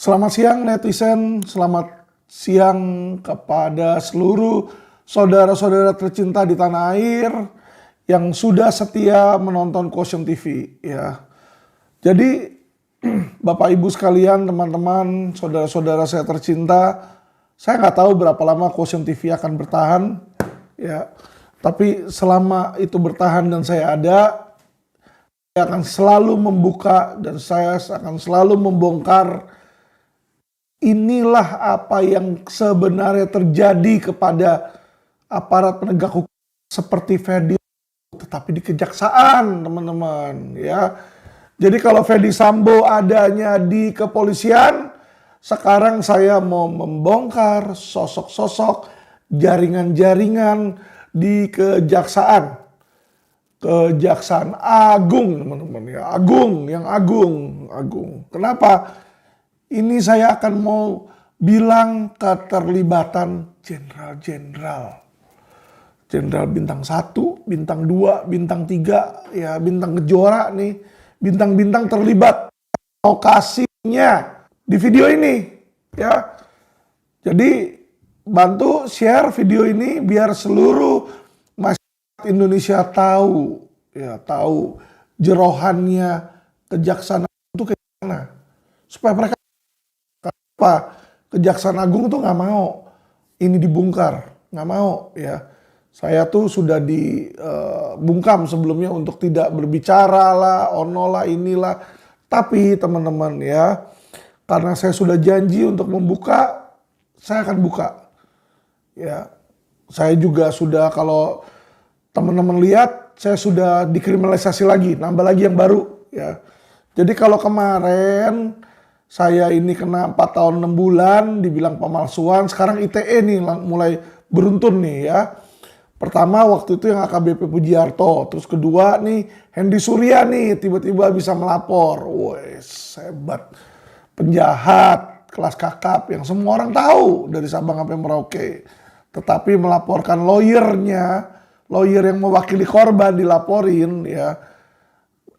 Selamat siang netizen, selamat siang kepada seluruh saudara-saudara tercinta di tanah air yang sudah setia menonton Quotient TV ya. Jadi Bapak Ibu sekalian, teman-teman, saudara-saudara saya tercinta, saya nggak tahu berapa lama Quotient TV akan bertahan ya. Tapi selama itu bertahan dan saya ada, saya akan selalu membuka dan saya akan selalu membongkar inilah apa yang sebenarnya terjadi kepada aparat penegak hukum seperti Ferdi, tetapi di kejaksaan, teman-teman ya. Jadi kalau Ferdi Sambo adanya di kepolisian, sekarang saya mau membongkar sosok-sosok jaringan-jaringan di kejaksaan. Kejaksaan Agung, teman-teman ya. Agung. Kenapa? Ini saya akan mau bilang keterlibatan jenderal-jenderal. Jenderal bintang 1, bintang 2, bintang 3, ya bintang kejora nih. Bintang-bintang terlibat lokasinya di video ini ya. Jadi bantu share video ini biar seluruh masyarakat Indonesia tahu ya, tahu jerohannya kejaksaan itu kayak gimana. Supaya mereka Kejaksaan Agung tuh nggak mau ini dibongkar, nggak mau ya. Saya tuh sudah dibungkam sebelumnya untuk tidak berbicara lah, ono lah, inilah. Tapi teman-teman ya, karena saya sudah janji untuk membuka, saya akan buka. Ya, saya juga sudah, kalau teman-teman lihat, saya sudah dikriminalisasi lagi, nambah lagi yang baru ya. Jadi kalau kemarin saya ini kena 4 tahun 6 bulan dibilang pemalsuan, sekarang ITE nih mulai beruntun nih ya. Pertama waktu itu yang AKBP Pujiarto, terus kedua nih Hendy Surya nih tiba-tiba bisa melapor. Wes, hebat. Penjahat kelas kakap yang semua orang tahu dari Sabang sampai Merauke. Tetapi melaporkan lawyernya, lawyer yang mewakili korban dilaporin ya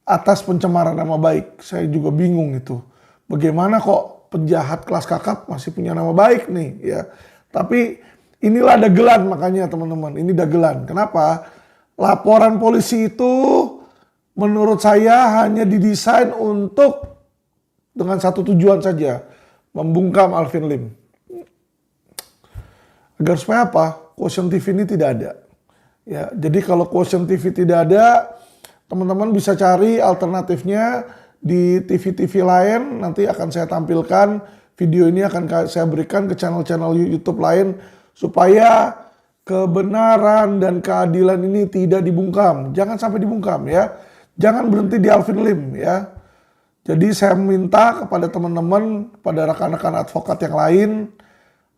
atas pencemaran nama baik. Saya juga bingung itu. Bagaimana kok penjahat kelas kakap masih punya nama baik nih ya. Tapi inilah dagelan, makanya teman-teman, ini dagelan. Kenapa? Laporan polisi itu menurut saya hanya didesain untuk dengan satu tujuan saja, membungkam Alvin Lim. Agar supaya apa? Quotient TV ini tidak ada. Ya, jadi kalau Quotient TV tidak ada, teman-teman bisa cari alternatifnya di TV-TV lain. Nanti akan saya tampilkan, video ini akan saya berikan ke channel-channel YouTube lain supaya kebenaran dan keadilan ini tidak dibungkam. Jangan sampai dibungkam ya. Jangan berhenti di Alvin Lim ya. Jadi saya minta kepada teman-teman, pada rekan-rekan advokat yang lain,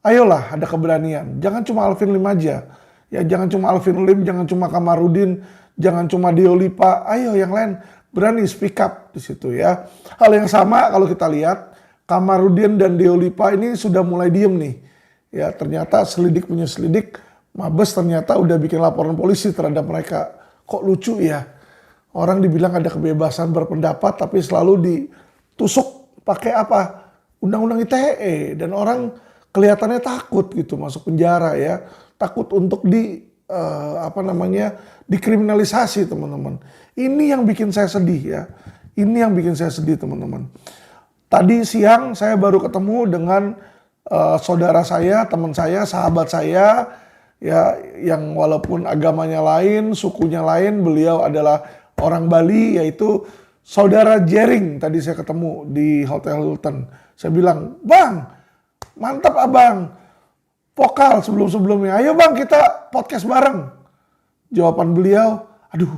ayolah ada keberanian. Jangan cuma Alvin Lim aja. Ya jangan cuma Alvin Lim, jangan cuma Kamarudin, jangan cuma Deo Lipa. Ayo yang lain berani speak up di situ ya. Hal yang sama kalau kita lihat Kamarudin dan Deo Lipa ini sudah mulai diem nih. Ya ternyata selidik punya selidik, Mabes ternyata udah bikin laporan polisi terhadap mereka. Kok lucu ya? Orang dibilang ada kebebasan berpendapat tapi selalu ditusuk pakai apa? Undang-undang ITE, dan orang kelihatannya takut gitu masuk penjara ya. Takut untuk dikriminalisasi, teman-teman. Ini yang bikin saya sedih ya. Ini yang bikin saya sedih, teman-teman. Tadi siang saya baru ketemu dengan saudara saya, teman saya, sahabat saya ya, yang walaupun agamanya lain, sukunya lain, beliau adalah orang Bali, yaitu saudara Jering. Tadi saya ketemu di Hotel Hilton. Saya bilang, "Bang, mantap abang. Vokal sebelum-sebelumnya. Ayo bang kita podcast bareng." Jawaban beliau, "Aduh,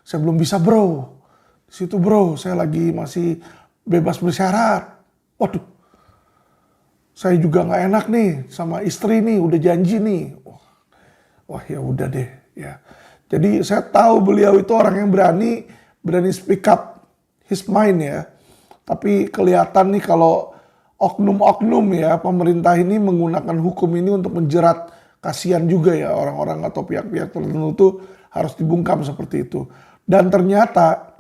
saya belum bisa bro. Di situ bro, saya lagi masih bebas bersyarat." Waduh, saya juga nggak enak nih sama istri nih, udah janji nih. Wah ya udah deh ya. Jadi saya tahu beliau itu orang yang berani speak up his mind ya. Tapi kelihatan nih kalau oknum-oknum ya pemerintah ini menggunakan hukum ini untuk menjerat, kasihan juga ya orang-orang atau pihak-pihak tertentu itu harus dibungkam seperti itu. Dan ternyata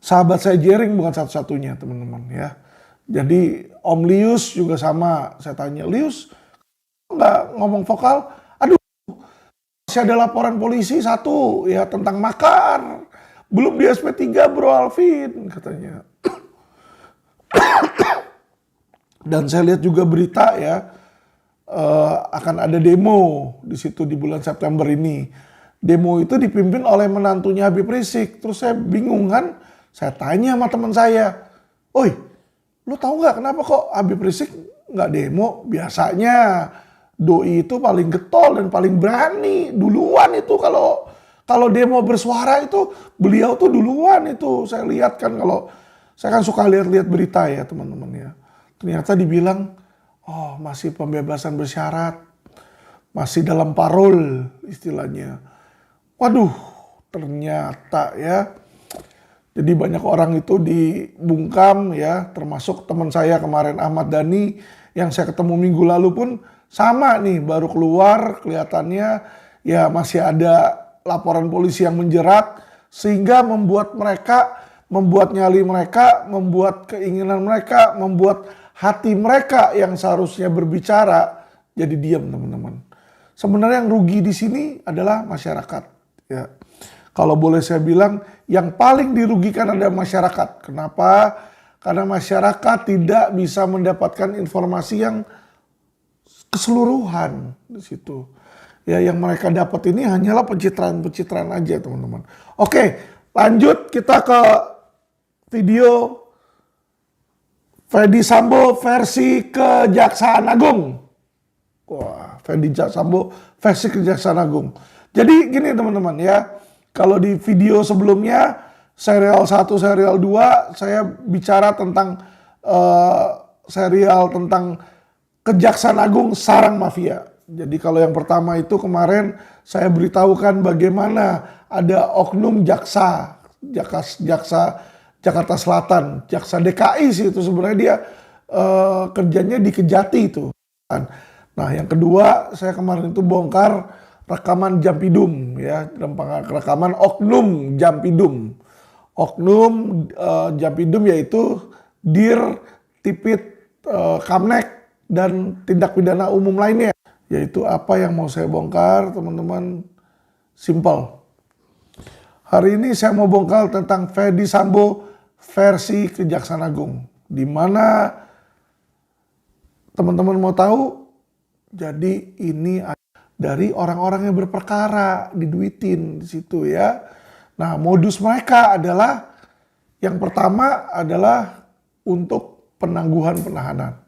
sahabat saya Jering bukan satu-satunya, teman-teman ya. Jadi Om Lius juga sama. Saya tanya, Lius nggak ngomong vokal? Aduh, masih ada laporan polisi satu ya tentang makar. Belum di SP3 Bro Alvin katanya. Dan saya lihat juga berita ya, akan ada demo di situ di bulan September ini. Demo itu dipimpin oleh menantunya Habib Rizik. Terus saya bingung kan, saya tanya sama teman saya, "Oi, lu tahu nggak kenapa kok Habib Rizik nggak demo? Biasanya doi itu paling getol dan paling berani duluan itu kalau demo bersuara itu beliau tuh duluan itu." Saya lihat kan, kalau saya kan suka lihat-lihat berita ya teman-teman ya. Ternyata dibilang, oh masih pembebasan bersyarat, masih dalam parol istilahnya. Waduh, ternyata ya. Jadi banyak orang itu dibungkam ya, termasuk teman saya kemarin Ahmad Dhani yang saya ketemu minggu lalu pun sama nih, baru keluar kelihatannya ya masih ada laporan polisi yang menjerat sehingga membuat mereka, membuat nyali mereka, membuat keinginan mereka, membuat hati mereka yang seharusnya berbicara jadi diam teman-teman. Sebenarnya yang rugi di sini adalah masyarakat. Ya, kalau boleh saya bilang, yang paling dirugikan adalah masyarakat. Kenapa? Karena masyarakat tidak bisa mendapatkan informasi yang keseluruhan di situ. Ya, yang mereka dapat ini hanyalah pencitraan-pencitraan aja, teman-teman. Oke, lanjut kita ke video Ferdy Sambo versi Kejaksaan Agung. Wah, Ferdy Sambo versi Kejaksaan Agung. Jadi gini teman-teman ya, kalau di video sebelumnya serial 1, serial 2 saya bicara tentang serial tentang Kejaksaan Agung Sarang Mafia. Jadi kalau yang pertama itu kemarin saya beritahukan bagaimana ada oknum jaksa Jakarta Selatan, jaksa DKI sih itu sebenarnya dia kerjanya di Kejati itu. Nah yang kedua saya kemarin itu bongkar rekaman Jampidum ya, rekaman oknum Jampidum. Oknum Jampidum yaitu Dir, Tipit, Kamnek dan tindak pidana umum lainnya. Yaitu apa yang mau saya bongkar teman-teman, simple. Hari ini saya mau bongkar tentang Ferdy Sambo versi Kejaksaan Agung. Di mana teman-teman mau tahu? Jadi ini dari orang-orang yang berperkara, diduitin di situ ya. Nah, modus mereka adalah yang pertama adalah untuk penangguhan penahanan.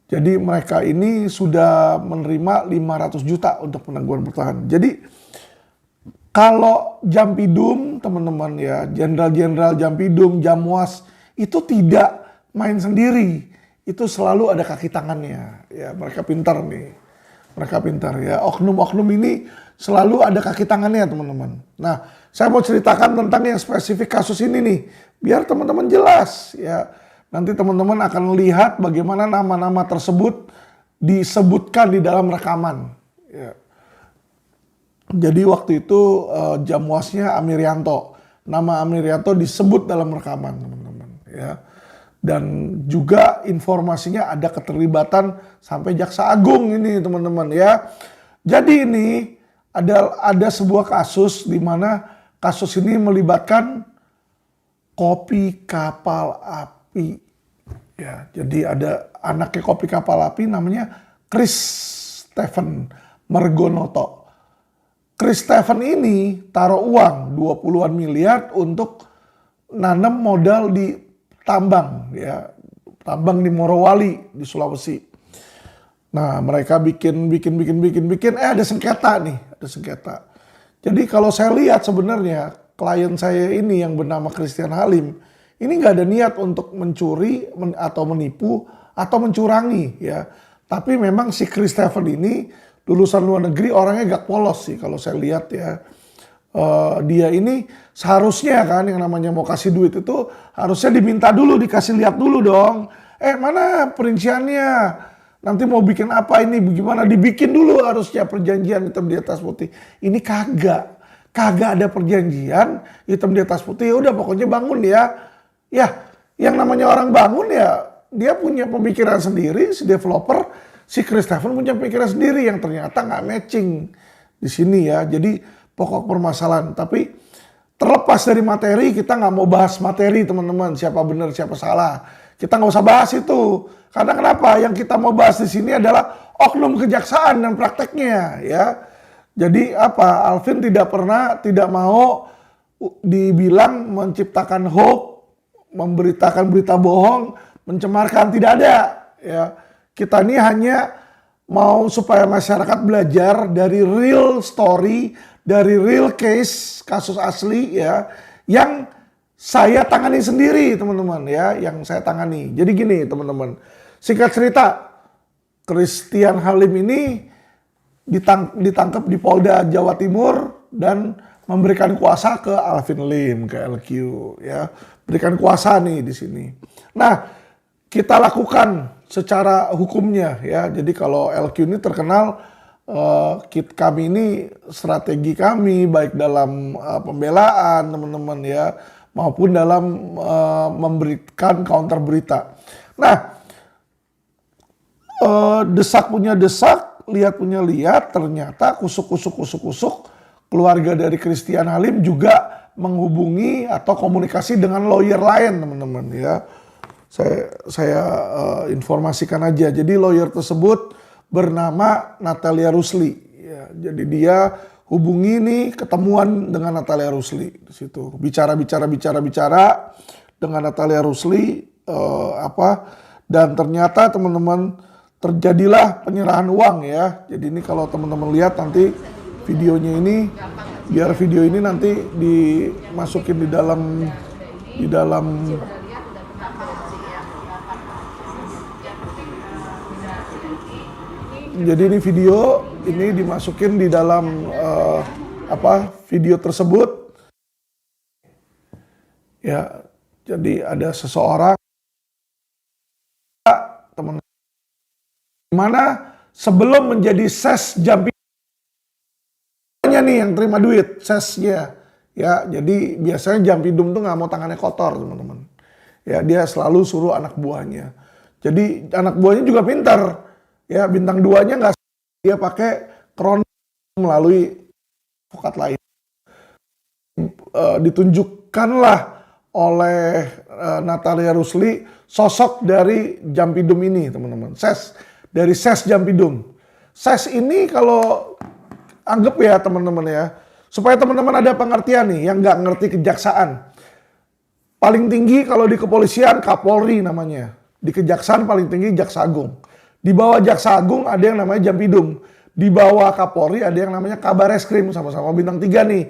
Jadi mereka ini sudah menerima 500 juta untuk penangguhan penahanan. Jadi kalau Jampidum teman-teman ya, jenderal-jenderal Jampidum, Jamwas itu tidak main sendiri. Itu selalu ada kaki tangannya. Ya, mereka pintar nih. Mereka pintar ya. Oknum-oknum ini selalu ada kaki tangannya teman-teman. Nah, saya mau ceritakan tentang yang spesifik kasus ini nih. Biar teman-teman jelas ya. Nanti teman-teman akan lihat bagaimana nama-nama tersebut disebutkan di dalam rekaman. Ya. Jadi waktu itu Jamwasnya Amirianto. Nama Amirianto disebut dalam rekaman teman-teman ya. Dan juga informasinya ada keterlibatan sampai Jaksa Agung ini teman-teman ya. Jadi ini ada sebuah kasus di mana kasus ini melibatkan kopi kapal api. Ya, jadi ada anaknya kopi kapal api namanya Chris Stephen Margonoto. Chris Stephen ini taruh uang 20-an miliar untuk nanam modal di tambang ya, tambang di Morowali di Sulawesi. Nah mereka bikin ada sengketa nih, ada sengketa. Jadi kalau saya lihat sebenarnya klien saya ini yang bernama Christian Halim ini nggak ada niat untuk mencuri atau menipu atau mencurangi ya. Tapi memang si Chris Stephen ini lulusan luar negeri, orangnya gak polos sih kalau saya lihat ya. Dia ini seharusnya kan yang namanya mau kasih duit itu harusnya diminta dulu, dikasih lihat dulu dong. Mana perinciannya? Nanti mau bikin apa ini? Bagaimana? Dibikin dulu harusnya perjanjian hitam di atas putih. Ini kagak ada perjanjian hitam di atas putih. Ya udah pokoknya bangun ya. Ya, yang namanya orang bangun ya dia punya pemikiran sendiri, si developer, si Chris Stefan punya pemikiran sendiri yang ternyata nggak matching di sini ya. Jadi pokok permasalahan. Tapi terlepas dari materi, kita nggak mau bahas materi teman-teman, siapa benar siapa salah. Kita nggak usah bahas itu. Karena kenapa? Yang kita mau bahas di sini adalah oknum kejaksaan dan prakteknya ya. Jadi apa? Alvin tidak mau dibilang menciptakan hoax, memberitakan berita bohong, mencemarkan, tidak ada ya. Kita ini hanya mau supaya masyarakat belajar dari real story, dari real case, kasus asli ya, yang saya tangani sendiri teman-teman ya, yang saya tangani. Jadi gini teman-teman, singkat cerita, Christian Halim ini ditangkap di Polda Jawa Timur dan memberikan kuasa ke Alvin Lim, ke LQ ya. Berikan kuasa nih di sini. Nah, kita lakukan secara hukumnya ya. Jadi kalau LQ ini terkenal, kami ini strategi kami baik dalam pembelaan teman-teman ya, maupun dalam memberikan counter berita. Nah, desak punya desak, lihat punya lihat, ternyata kusuk keluarga dari Christian Halim juga menghubungi atau komunikasi dengan lawyer lain teman-teman ya. Saya informasikan aja. Jadi lawyer tersebut bernama Natalia Rusli ya. Jadi dia hubungi nih, ketemuan dengan Natalia Rusli di situ. Bicara dengan Natalia Rusli dan ternyata teman-teman terjadilah penyerahan uang ya. Jadi ini kalau teman-teman lihat nanti videonya ini, biar video ini nanti dimasukin di dalam jadi ini video ini dimasukin di dalam video tersebut ya. Jadi ada seseorang teman mana sebelum menjadi ses Jampidum nih yang terima duit sesnya ya. Jadi biasanya Jampidum tuh nggak mau tangannya kotor teman-teman ya, dia selalu suruh anak buahnya. Jadi anak buahnya juga pintar ya, bintang 2-nya nggak, dia pakai kron melalui advokat lain. Ditunjukkanlah oleh Natalia Rusli sosok dari Jampidum ini teman-teman, dari ses Jampidum. Ses ini kalau anggap ya teman-teman ya, supaya teman-teman ada pengertian nih yang nggak ngerti kejaksaan. Paling tinggi kalau di kepolisian Kapolri namanya, di kejaksaan paling tinggi Jaksa Agung. Di bawah Jaksa Agung ada yang namanya Jampidum, di bawah Kapolri ada yang namanya Kabareskrim, sama-sama bintang 3 nih.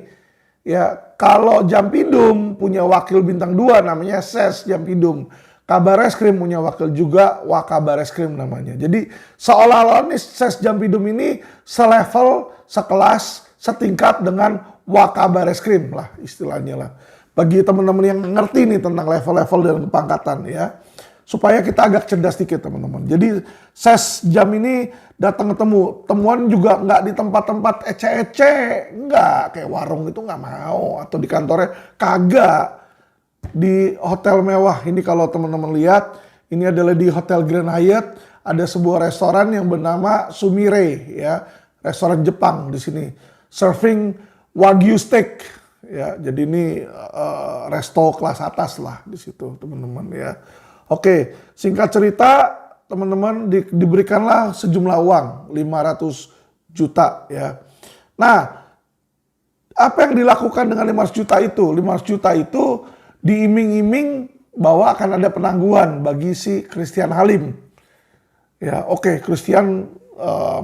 Ya, kalau Jampidum punya wakil bintang 2 namanya ses Jampidum. Kabareskrim punya wakil juga, Wakabareskrim namanya. Jadi seolah-olah nih ses Jampidum ini selevel, sekelas, setingkat dengan Wakabareskrim lah istilahnya lah. Bagi teman-teman yang ngerti nih tentang level-level dan kepangkatan ya. Supaya kita agak cerdas dikit teman-teman. Jadi ses Jam ini datang ketemu, temuan juga nggak di tempat-tempat ece-ece, nggak kayak warung itu nggak mau, atau di kantornya kagak. Di hotel mewah ini kalau teman-teman lihat, ini adalah di Hotel Grand Hyatt, ada sebuah restoran yang bernama Sumire ya, restoran Jepang di sini, serving Wagyu steak ya. Jadi ini resto kelas atas lah di situ teman-teman ya. Oke, singkat cerita teman-teman diberikanlah sejumlah uang 500 juta ya. Nah, apa yang dilakukan dengan 500 juta itu? 500 juta itu diiming-iming bahwa akan ada penangguhan bagi si Christian Halim. Ya, oke, Christian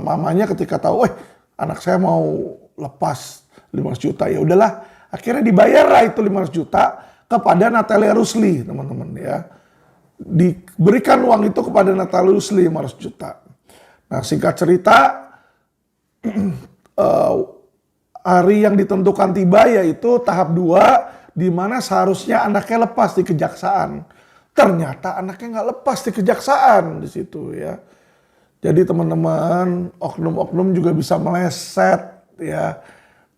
mamanya ketika tahu, anak saya mau lepas 500 juta, ya udahlah, akhirnya dibayarlah itu 500 juta kepada Natalia Rusli, teman-teman ya. Diberikan uang itu kepada Natalia Rusli 500 juta. Nah, singkat cerita hari yang ditentukan tiba yaitu tahap 2 di mana seharusnya anaknya lepas di kejaksaan. Ternyata anaknya nggak lepas di kejaksaan di situ ya. Jadi teman-teman, oknum-oknum juga bisa meleset ya.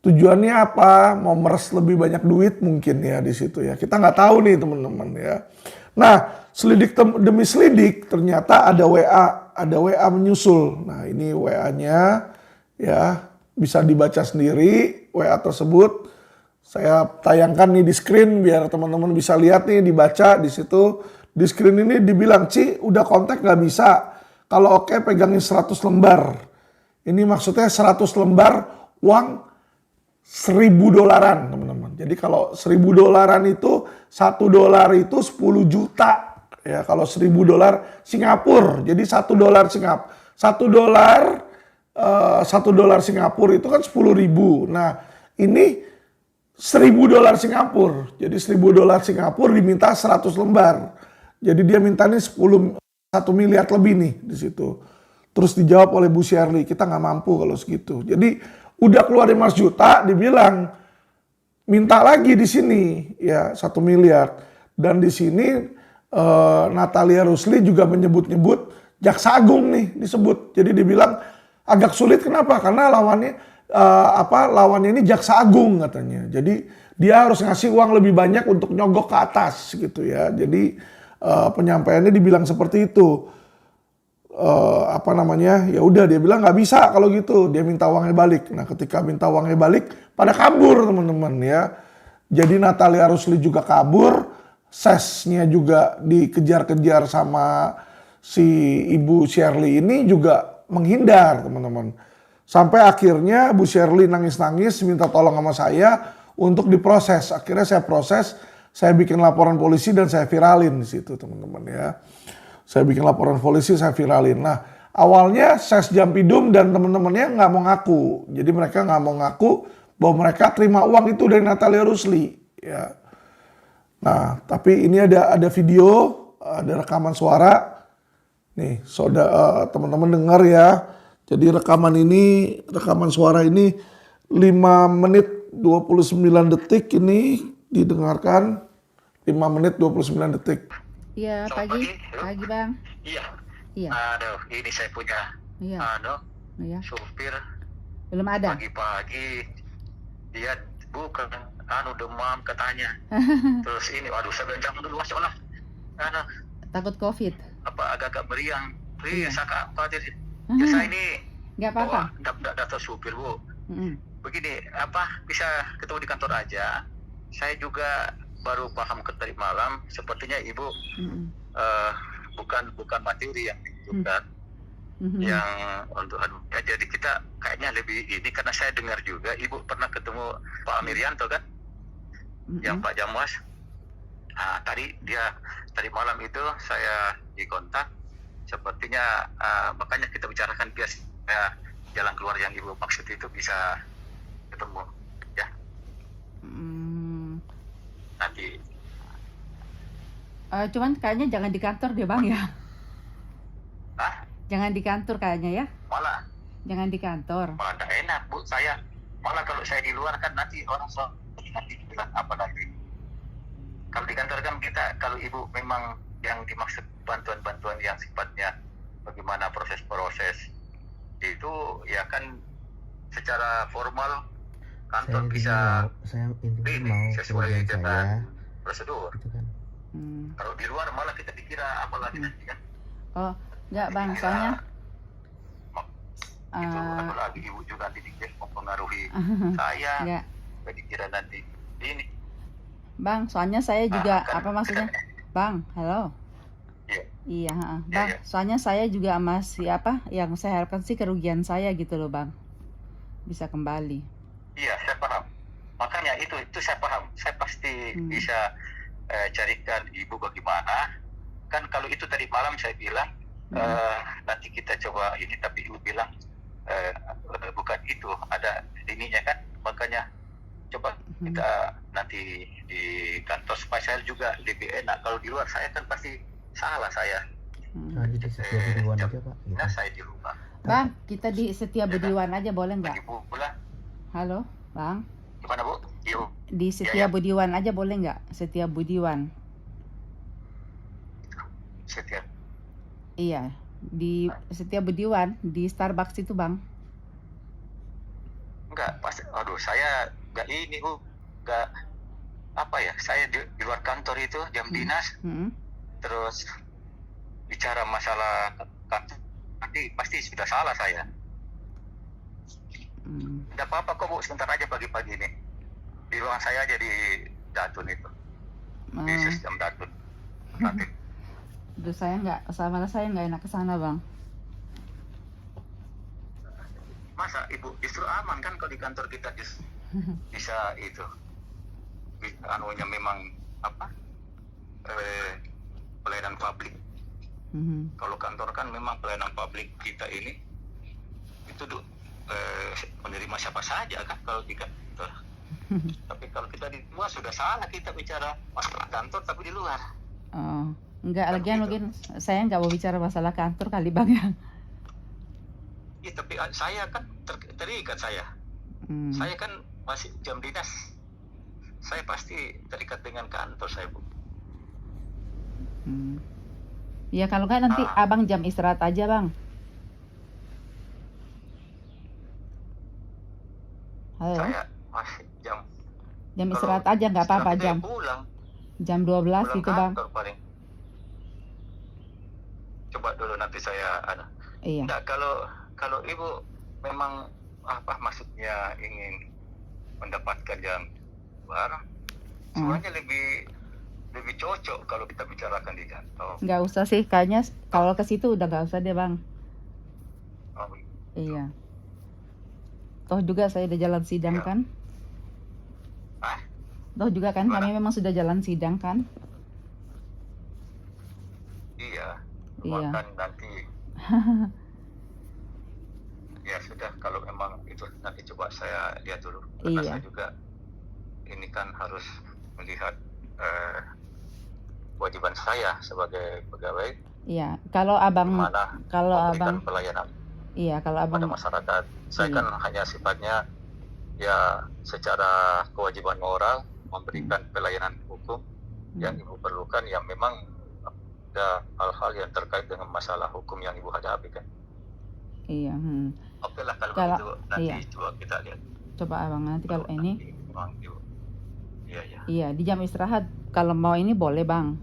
Tujuannya apa? Mau meres lebih banyak duit mungkin ya di situ ya. Kita nggak tahu nih teman-teman ya. Nah, selidik demi selidik ternyata ada WA menyusul. Nah, ini WA-nya ya bisa dibaca sendiri WA tersebut. Saya tayangkan nih di screen biar teman-teman bisa lihat nih, dibaca di situ. Di screen ini dibilang, "Ci, udah kontak nggak bisa. Kalau oke pegangin 100 lembar." Ini maksudnya 100 lembar uang $1.000, teman-teman. Jadi kalau $1.000 itu, $1 itu 10 juta. Ya, kalau $1.000 Singapura, jadi $1 Singapura. $1 Singapura itu kan 10.000. Nah, ini $1.000 Singapura. Jadi $1.000 Singapura diminta 100 lembar. Jadi dia minta nih 1 miliar lebih nih di situ. Terus dijawab oleh Bu Shirley, kita nggak mampu kalau segitu. Jadi udah keluar 15 juta, dibilang minta lagi di sini ya 1 miliar. Dan di sini Natalia Rusli juga menyebut-nyebut Jaksa Agung nih disebut. Jadi dibilang agak sulit, kenapa? Karena lawannya ini Jaksa Agung katanya. Jadi dia harus ngasih uang lebih banyak untuk nyogok ke atas gitu ya. Jadi penyampaiannya dibilang seperti itu. Ya udah dia bilang nggak bisa kalau gitu, dia minta uangnya balik. Nah, ketika minta uangnya balik pada kabur teman-teman ya. Jadi Natalia Rusli juga kabur, sesnya juga dikejar-kejar sama si Ibu Shirley ini juga menghindar teman-teman. Sampai akhirnya Bu Shirley nangis-nangis minta tolong sama saya untuk diproses. Akhirnya saya proses, saya bikin laporan polisi dan saya viralin di situ teman-teman ya. Saya bikin laporan polisi, saya viralin. Nah, awalnya Ses Jampidum dan teman-temannya nggak mau ngaku. Jadi mereka nggak mau ngaku bahwa mereka terima uang itu dari Natalia Rusli. Ya. Nah, tapi ini ada video, ada rekaman suara. Nih, teman-teman dengar ya. Jadi rekaman suara ini 5 menit 29 detik ini didengarkan. 5 menit 29 detik. Iya, pagi Bang. Iya. Iya. Aduh, ini saya punya Iya. Iya. supir Belum ada. pagi-pagi dia bukan demam katanya. Terus ini, waduh, saya bilang jangan dulu masuk lah. Takut COVID. Agak-agak meriang. Iya. Saya khawatir. Ya, saya ini Nggak apa-apa. daftar supir, Bu. Mm-mm. Begini, bisa ketemu di kantor aja. Saya juga baru paham tadi malam, sepertinya Ibu bukan materi yang dibutuhkan, yang untuk ya, jadi kita kayaknya lebih ini, karena saya dengar juga Ibu pernah ketemu Pak Amirianto kan, yang Pak Jamwas. Nah, tadi malam itu saya dikontak, sepertinya makanya kita bicarakan biar jalan keluar yang Ibu maksud itu bisa ketemu ya. Nanti cuman kayaknya jangan di kantor deh Bang ya. Hah? Jangan di kantor kayaknya ya. Malah Jangan di kantor. malah gak enak, Bu. Saya malah kalau saya di luar kan nanti orang nanti bilang apa lagi. Kalau di kantor kan kita, kalau Ibu memang yang dimaksud bantuan-bantuan yang sifatnya bagaimana proses-proses itu ya kan secara formal kantor bisa sesuai dengan prosedur. Gitu kan. Kalau di luar malah kita dikira apa lagi nanti kan. Oh, enggak Bang, soalnya itu apalagi Ibu juga nanti dikira mempengaruhi saya. enggak. Dikira nanti ini. Bang, soalnya saya juga maksudnya? Bang, halo. Iya. Iya, Bang. Iya. Soalnya saya juga masih yang saya harapkan sih kerugian saya gitu loh, Bang. Bisa kembali. Iya, saya paham. Makanya itu saya paham. Saya pasti bisa carikan Ibu bagaimana. Kan kalau itu tadi malam saya bilang nanti kita coba ini, tapi Ibu bilang bukan itu, ada ininya kan. Makanya coba kita nanti di kantor supaya saya juga lebih enak. Kalau di luar saya kan pasti salah saya. Jadi di Setiabudi aja Pak. Gitu. Nah, saya di rumah. Bang, kita di Setiabudi aja boleh nggak? Ibu pulang. Halo, Bang. Gimana, Bu? Ibu. Di Setiabudi aja boleh nggak? Setiabudi. Setiap. Iya, di Setiabudi di Starbucks itu, Bang. Enggak, saya enggak ini, Bu. Enggak saya di luar kantor itu jam dinas. terus bicara masalah nanti pasti sudah salah saya. Tidak apa-apa kok Bu, sebentar aja pagi-pagi ini. Di ruang saya aja di Datun itu. Di sistem Datun. Nanti. Aduh, saya nggak enak ke sana, Bang. Masa Ibu justru aman kan kalau di kantor kita bisa itu. Anunya memang apa? Pelayanan publik. Kalau kantor kan memang pelayanan publik kita ini itu menerima siapa saja kan kalau di kantor. Tapi kalau kita di luar sudah salah kita bicara masalah kantor tapi di luar. Oh, enggak, lagian mungkin saya nggak mau bicara masalah kantor kali Bang ya. Iya, tapi saya kan terikat saya. Saya kan masih jam dinas. Saya pasti terikat dengan kantor saya, Bu. Ya kalau nggak nanti Abang jam istirahat aja, Bang. Halo. Saya masih jam istirahat aja, nggak apa-apa jam. Jam 12 gitu, Bang. Paling. Coba dulu nanti saya Iya. Enggak, kalau Ibu memang apa maksudnya ingin mendapatkan yang baru, semuanya lebih cocok kalau kita bicarakan di kantor. Nggak usah sih, kayaknya kalau ke situ udah nggak usah deh, Bang. Oh, iya. Toh juga saya udah jalan sidang iya. kan? Toh juga kan kami memang sudah jalan sidang kan? Iya. Iya. Makan nanti. Ya sudah, kalau memang itu nanti coba saya lihat dulu. Karena Iya. saya juga ini kan harus melihat kewajiban saya sebagai pegawai. Iya. Kalau Abang memberikan pelayanan kalau pada Abang masyarakat. Saya kan hanya sifatnya ya secara kewajiban moral memberikan pelayanan hukum yang Ibu perlukan, yang memang ada hal-hal yang terkait dengan masalah hukum yang Ibu hadapi kan. Iya. Oke lah kalau begitu nanti coba kita lihat. Coba Abang nanti kalau ini. Iya. Iya, di jam istirahat kalau mau ini boleh, Bang.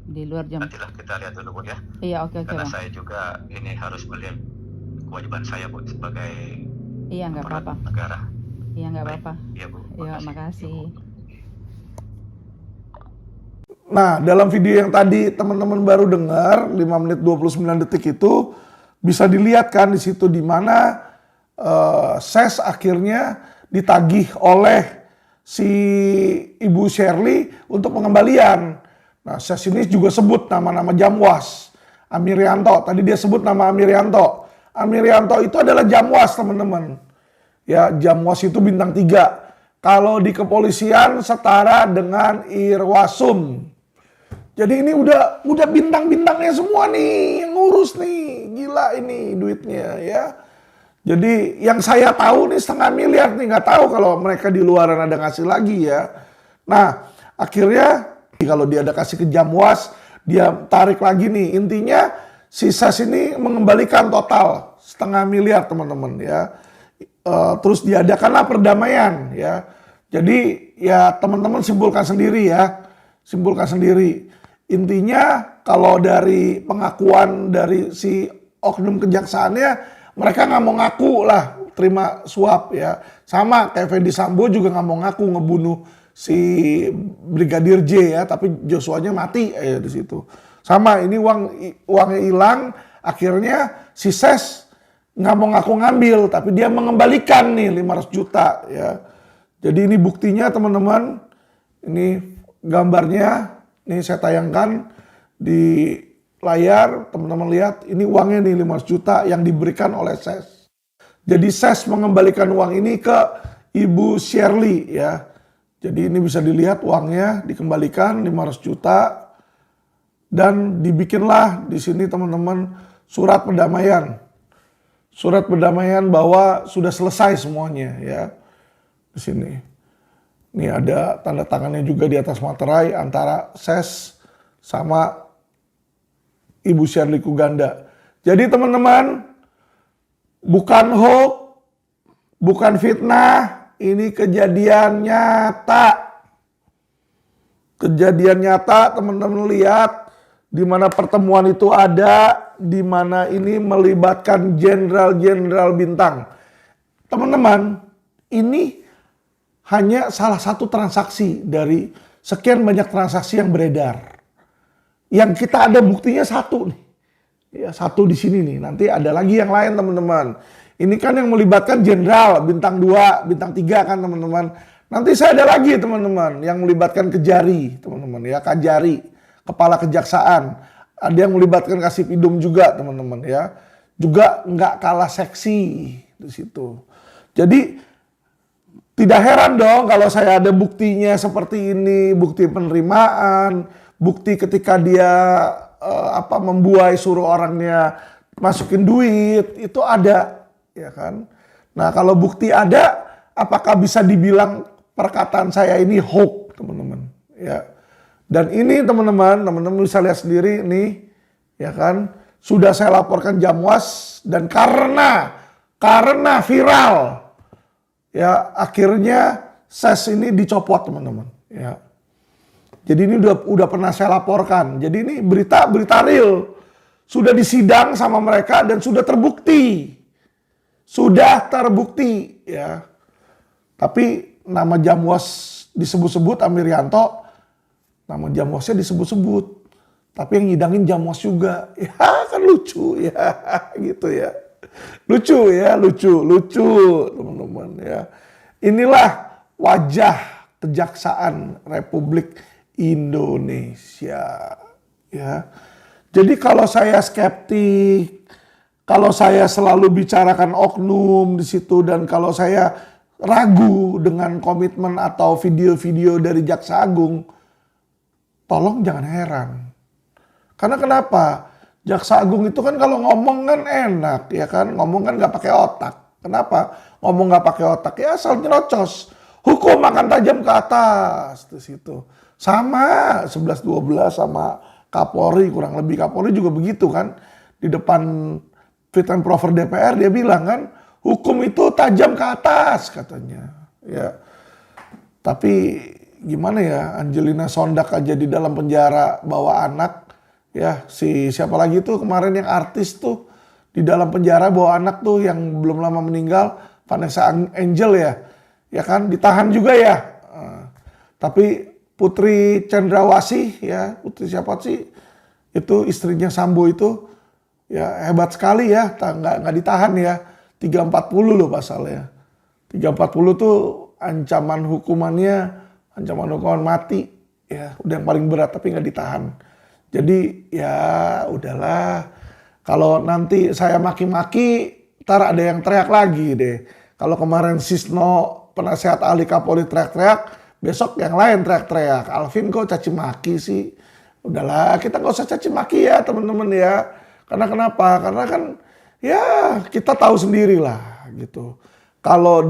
Di luar jam. Nantilah kita lihat dulu, Bu ya. Iya, oke, Karena Bang. saya juga ini harus melihat kewajiban saya, Bu, sebagai Iya, nggak apa-apa. negara. Iya, nggak apa-apa. Iya, Bu. Iya, makasih. Nah, dalam video yang tadi teman-teman baru dengar 5 menit 29 detik itu bisa dilihat kan di situ di mana SES akhirnya ditagih oleh si Ibu Shirley untuk pengembalian. Nah, SES ini juga sebut nama-nama Jamwas. Amirianto, tadi dia sebut nama Amirianto. Amirianto itu adalah Jamwas, teman-teman. Ya, Jamwas itu bintang 3. Kalau di kepolisian setara dengan Irwasum. Jadi ini udah bintang-bintangnya semua nih yang ngurus nih. Gila ini duitnya ya. Jadi yang saya tahu nih 500 miliar nih, nggak tahu kalau mereka di luaran ada ngasih lagi ya. Nah akhirnya kalau dia ada kasih ke Jamwas, dia tarik lagi nih. Intinya si SES ini mengembalikan total 500 miliar teman-teman ya. Terus diadakanlah perdamaian ya. Jadi ya teman-teman simpulkan sendiri ya. Simpulkan sendiri. Intinya kalau dari pengakuan dari si oknum kejaksaannya, mereka nggak mau ngaku lah terima suap ya. Sama kayak Fedy Sambo juga nggak mau ngaku ngebunuh si Brigadir J ya, tapi Joshua-nya mati di situ. Sama ini uangnya hilang, akhirnya si SES nggak mau ngaku ngambil, tapi dia mengembalikan nih 500 juta ya. Jadi ini buktinya teman-teman, ini gambarnya. Ini saya tayangkan di layar, teman-teman lihat, ini uangnya nih 500 juta yang diberikan oleh SES. Jadi SES mengembalikan uang ini ke Ibu Shirley ya. Jadi ini bisa dilihat uangnya dikembalikan 500 juta dan dibikinlah di sini teman-teman surat perdamaian. Surat perdamaian bahwa sudah selesai semuanya ya. Di sini. Ini ada tanda tangannya juga di atas materai antara SES sama Ibu Shirley Kuganda. Jadi teman-teman, bukan hoax, bukan fitnah, ini kejadian nyata. kejadian nyata teman-teman lihat di mana pertemuan itu ada, di mana ini melibatkan jenderal-jenderal bintang. Teman-teman, ini hanya salah satu transaksi dari sekian banyak transaksi yang beredar. Yang kita ada buktinya satu nih. Ya, satu di sini nih. Nanti ada lagi yang lain teman-teman. Ini kan yang melibatkan jenderal, bintang 2, bintang 3 kan teman-teman. Nanti saya ada lagi teman-teman yang melibatkan Kejari, teman-teman ya, Kajari, kepala kejaksaan. Ada yang melibatkan Kasipidum juga teman-teman ya. Juga nggak kalah seksi di situ. Jadi tidak heran dong kalau saya ada buktinya seperti ini, bukti penerimaan, bukti ketika dia membuai suruh orangnya masukin duit, itu ada, ya kan? Nah, kalau bukti ada, apakah bisa dibilang perkataan saya ini hoax, teman-teman? Ya. Dan ini teman-teman bisa lihat sendiri nih, ya kan? Sudah saya laporkan Jamwas dan karena viral, ya akhirnya ses ini dicopot teman-teman. Ya. Jadi ini udah pernah saya laporkan. Jadi ini berita real. Sudah disidang sama mereka dan sudah terbukti. Sudah terbukti ya. Tapi nama Jamwas disebut-sebut Amirianto, nama Jamwasnya disebut-sebut. Tapi yang nyidangin Jamwas juga. Ya kan lucu ya gitu ya. Lucu teman-teman ya. Inilah wajah Kejaksaan Republik Indonesia ya. Jadi kalau saya skeptik, kalau saya selalu bicarakan oknum di situ dan kalau saya ragu dengan komitmen atau video-video dari Jaksa Agung, tolong jangan heran. Karena kenapa? Jaksa Agung itu kan kalau ngomong kan enak ya kan, ngomong kan nggak pakai otak. Kenapa? Ngomong nggak pakai otak ya asal nyerocos. Hukum akan tajam ke atas di situ. Sama 11-12 sama Kapolri, kurang lebih Kapolri juga begitu kan. Di depan fit and proper DPR dia bilang kan, hukum itu tajam ke atas katanya. Ya. Tapi gimana ya, Angelina Sondak aja di dalam penjara bawa anak. Ya, siapa lagi tuh kemarin yang artis tuh di dalam penjara bawa anak tuh yang belum lama meninggal, Vanessa Angel ya. Ya kan ditahan juga ya. Tapi Putri Cendrawasih ya, Putri siapa sih? Itu istrinya Sambo itu ya hebat sekali ya, nggak ditahan ya. 340 loh pasalnya. 340 tuh ancaman hukuman mati ya, udah yang paling berat tapi nggak ditahan. Jadi ya udahlah, kalau nanti saya maki-maki, ntar ada yang teriak lagi deh. Kalau kemarin Sisno penasehat ahli Kapolri teriak-teriak, besok yang lain teriak-teriak. Alvin kok caci maki sih? Udahlah, kita nggak usah caci maki ya teman-teman ya. Karena kenapa? Karena kan ya kita tahu sendiri lah gitu. Kalau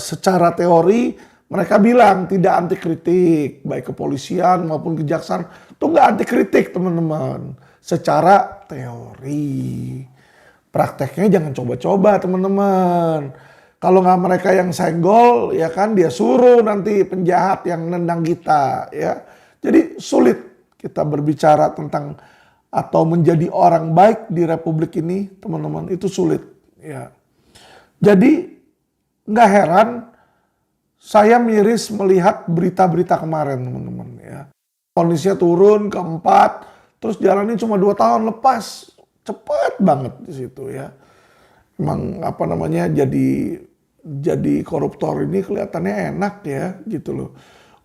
secara teori mereka bilang tidak anti kritik, baik kepolisian maupun kejaksaan itu nggak anti kritik teman-teman. Secara teori, prakteknya jangan coba-coba teman-teman. Kalau nggak mereka yang senggol, ya kan dia suruh nanti penjahat yang nendang kita, ya. Jadi sulit kita berbicara tentang atau menjadi orang baik di Republik ini, teman-teman, itu sulit, ya. Jadi nggak heran saya miris melihat berita-berita kemarin, teman-teman, ya. Kondisinya turun ke 4, terus jalannya cuma 2 tahun lepas, cepet banget di situ, ya. Emang jadi koruptor ini kelihatannya enak ya gitu loh.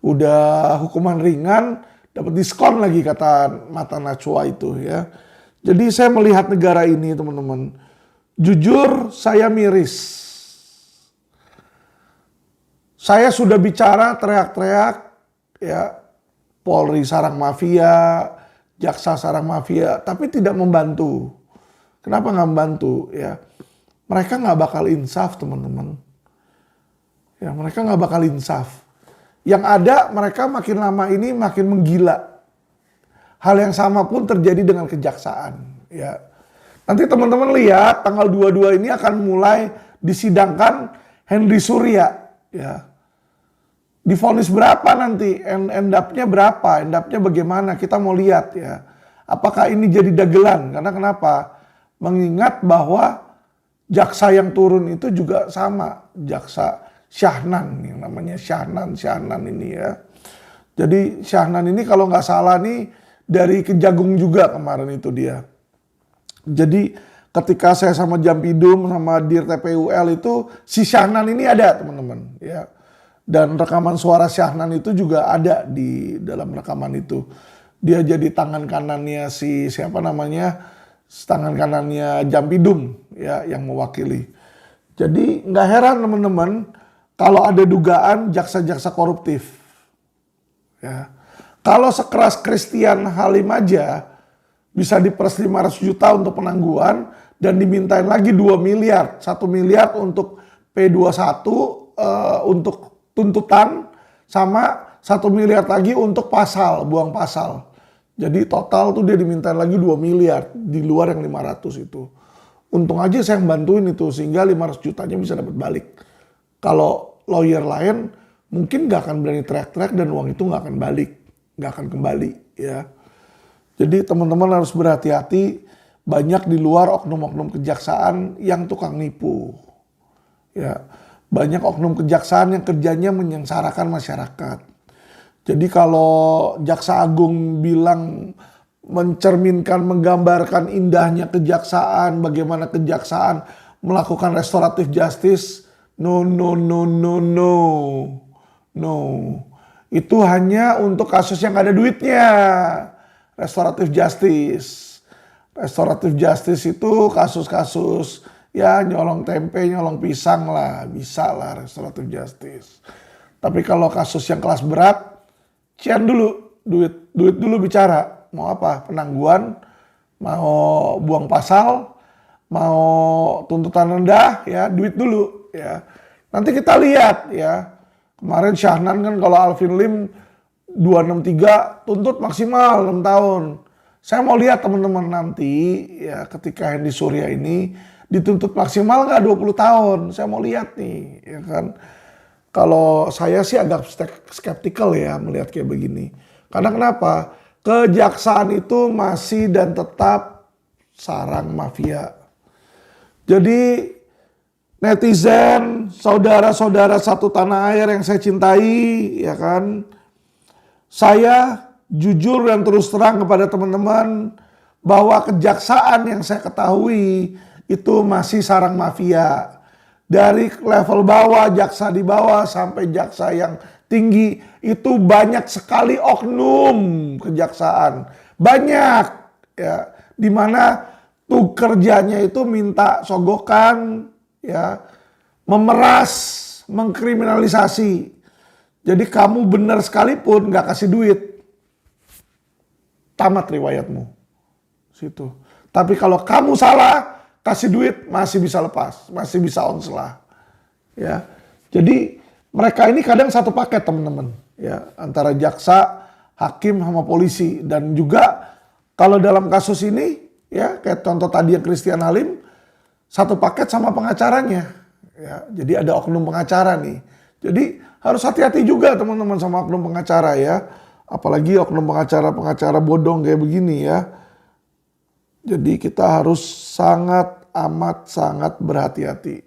Udah hukuman ringan dapat diskon lagi kata Mata Najwa itu ya. Jadi saya melihat negara ini teman-teman, jujur saya miris. Saya sudah bicara teriak-teriak ya, Polri sarang mafia, jaksa sarang mafia, tapi tidak membantu. Kenapa nggak membantu ya? Mereka nggak bakal insaf teman-teman. Ya, mereka nggak bakal insaf. Yang ada mereka makin lama ini makin menggila. Hal yang sama pun terjadi dengan kejaksaan. Ya. Nanti teman-teman lihat tanggal 22 ini akan mulai disidangkan Henry Surya. Ya. divonis berapa nanti, end up-nya berapa, end up-nya bagaimana, kita mau lihat ya. Apakah ini jadi dagelan? Karena kenapa? Mengingat bahwa jaksa yang turun itu juga sama, jaksa Syahnan, yang namanya Syahnan ini ya. Jadi Syahnan ini kalau nggak salah nih dari Kejagung juga kemarin itu dia. Jadi ketika saya sama Jampidum sama Dir TPUL itu si Syahnan ini ada teman-teman ya. Dan rekaman suara Syahnan itu juga ada di dalam rekaman itu. Dia jadi tangan kanannya si siapa namanya, tangan kanannya Jampidum ya yang mewakili. Jadi nggak heran teman-teman kalau ada dugaan jaksa-jaksa koruptif. Ya. Kalau sekeras Christian Halim aja bisa diperas 500 juta untuk penangguhan dan dimintain lagi 2 miliar, 1 miliar untuk P21 untuk tuntutan sama 1 miliar lagi untuk pasal, buang pasal. Jadi total tuh dia dimintain lagi 2 miliar di luar yang 500 itu. Untung aja saya yang bantuin itu sehingga 500 jutanya bisa dapat balik. Kalau lawyer lain mungkin gak akan berani teriak-teriak dan uang itu gak akan balik, gak akan kembali ya. Jadi teman-teman harus berhati-hati, banyak di luar oknum-oknum kejaksaan yang tukang nipu. Ya, banyak oknum kejaksaan yang kerjanya menyengsarakan masyarakat. Jadi kalau Jaksa Agung bilang mencerminkan, menggambarkan indahnya kejaksaan, bagaimana kejaksaan melakukan restoratif justice, no. Itu hanya untuk kasus yang ada duitnya. Restoratif justice. Restoratif justice itu kasus-kasus ya nyolong tempe, nyolong pisang lah, bisa lah restoratif justice. Tapi kalau kasus yang kelas berat, cian dulu, duit dulu bicara. Mau apa? Penangguhan, mau buang pasal, mau tuntutan rendah, ya duit dulu ya. Nanti kita lihat ya. Kemarin Syahnan kan kalau Alvin Lim 263 tuntut maksimal 6 tahun. Saya mau lihat teman-teman nanti ya ketika Hendy Surya ini dituntut maksimal nggak 20 tahun. Saya mau lihat nih ya kan. Kalau saya sih agak skeptikal ya melihat kayak begini. Karena kenapa? Kejaksaan itu masih dan tetap sarang mafia. Jadi netizen, saudara-saudara satu tanah air yang saya cintai ya kan. Saya jujur dan terus terang kepada teman-teman bahwa kejaksaan yang saya ketahui itu masih sarang mafia. Dari level bawah, jaksa di bawah sampai jaksa yang tinggi itu banyak sekali oknum kejaksaan. Banyak ya, dimana tuh kerjanya itu minta sogokan ya, memeras, mengkriminalisasi. Jadi kamu benar sekalipun nggak kasih duit, tamat riwayatmu. Situ. Tapi kalau kamu salah, kasih duit masih bisa lepas, masih bisa onslah. Ya. Jadi mereka ini kadang satu paket teman-teman, ya, antara jaksa, hakim sama polisi dan juga kalau dalam kasus ini ya kayak contoh tadi yang Christian Halim satu paket sama pengacaranya. Ya, jadi ada oknum pengacara nih. Jadi harus hati-hati juga teman-teman sama oknum pengacara ya. Apalagi oknum pengacara bodong kayak begini ya. Jadi kita harus sangat berhati-hati.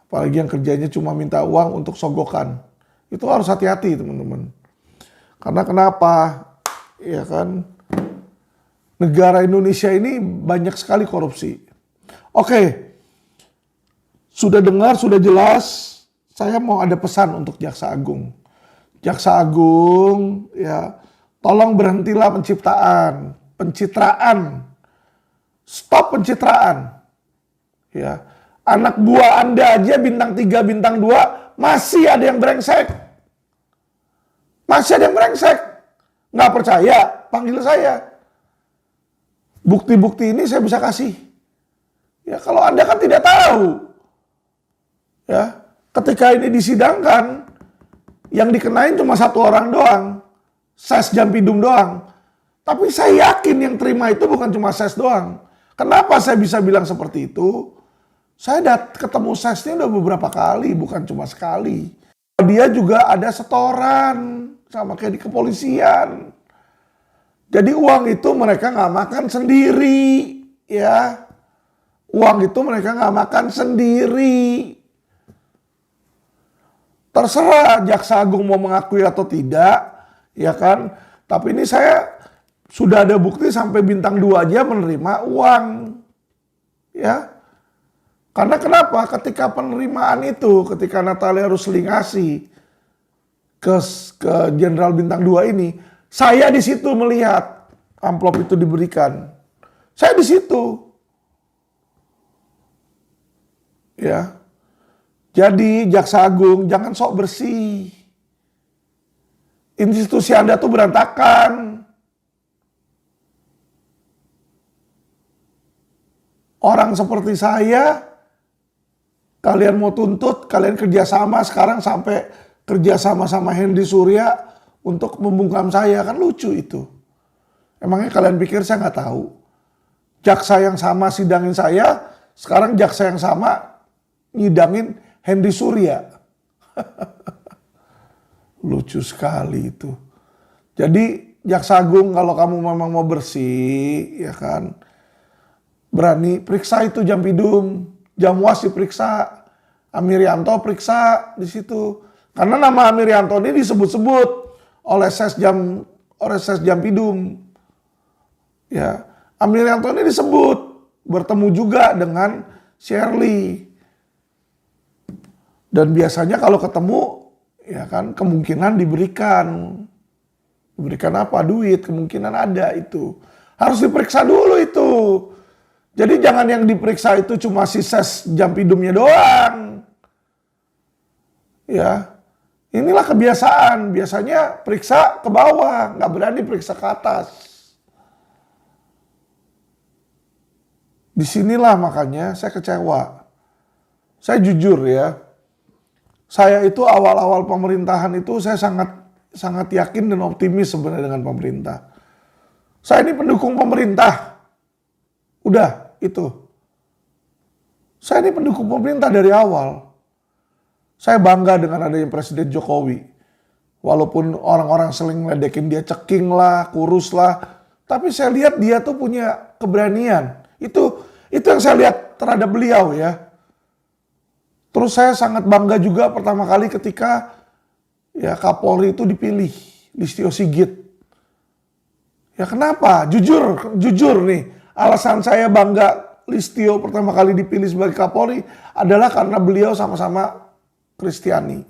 Apalagi yang kerjanya cuma minta uang untuk sogokan. Itu harus hati-hati teman-teman. Karena kenapa? Ya kan, negara Indonesia ini banyak sekali korupsi. Oke, sudah dengar, sudah jelas. Saya mau ada pesan untuk Jaksa Agung. Jaksa Agung, ya, tolong berhentilah pencitraan. Stop pencitraan. Ya, anak buah Anda aja bintang 3, bintang 2 masih ada yang brengsek. Masih ada yang brengsek. Nggak percaya, panggil saya. Bukti-bukti ini saya bisa kasih. Ya, kalau Anda kan tidak tahu. Ya, ketika ini disidangkan, yang dikenain cuma satu orang doang. Ses Jampidum doang. Tapi saya yakin yang terima itu bukan cuma Ses doang. Kenapa saya bisa bilang seperti itu? Saya ketemu Sesnya udah beberapa kali, bukan cuma sekali. Dia juga ada setoran sama kayak di kepolisian. Jadi uang itu mereka nggak makan sendiri, ya. Uang itu mereka nggak makan sendiri. Terserah Jaksa Agung mau mengakui atau tidak, ya kan. Tapi ini saya sudah ada bukti sampai bintang 2 aja menerima uang, ya. Karena kenapa? Ketika penerimaan itu, ketika Natalia Rusli ngasih ke Jenderal Bintang 2 ini, saya di situ melihat amplop itu diberikan. Saya di situ. Ya. Jadi Jaksa Agung jangan sok bersih. Institusi Anda tuh berantakan. Orang seperti saya, kalian mau tuntut, kalian kerjasama sekarang sampai kerjasama sama Hendy Surya untuk membungkam saya, kan lucu itu. Emangnya kalian pikir saya nggak tahu? Jaksa yang sama sidangin saya, sekarang jaksa yang sama nyidangin Hendy Surya. Lucu sekali itu. Jadi Jaksa Agung kalau kamu memang mau bersih, ya kan, berani periksa itu Jampidum, Jamwas diperiksa, Amirianto periksa di situ. Karena nama Amirianto ini disebut-sebut oleh Ses Jampidum. Ya, Amirianto ini disebut bertemu juga dengan Shirley. Dan biasanya kalau ketemu, ya kan, kemungkinan diberikan. Diberikan apa? Duit, kemungkinan ada itu. Harus diperiksa dulu itu. Jadi jangan yang diperiksa itu cuma si Ses Jampidumnya doang. Ya, inilah kebiasaan. Biasanya periksa ke bawah, nggak berani periksa ke atas. Disinilah makanya saya kecewa. Saya jujur ya. Saya itu awal-awal pemerintahan itu saya sangat yakin dan optimis sebenarnya dengan pemerintah. Saya ini pendukung pemerintah. Udah, itu. Saya ini pendukung pemerintah dari awal. Saya bangga dengan adanya Presiden Jokowi. Walaupun orang-orang sering ngeledekin dia ceking lah, kurus lah. Tapi saya lihat dia tuh punya keberanian. Itu yang saya lihat terhadap beliau ya. Terus saya sangat bangga juga pertama kali ketika ya Kapolri itu dipilih, Listio Sigit. Ya kenapa? Jujur nih, alasan saya bangga Listio pertama kali dipilih sebagai Kapolri adalah karena beliau sama-sama Kristiani.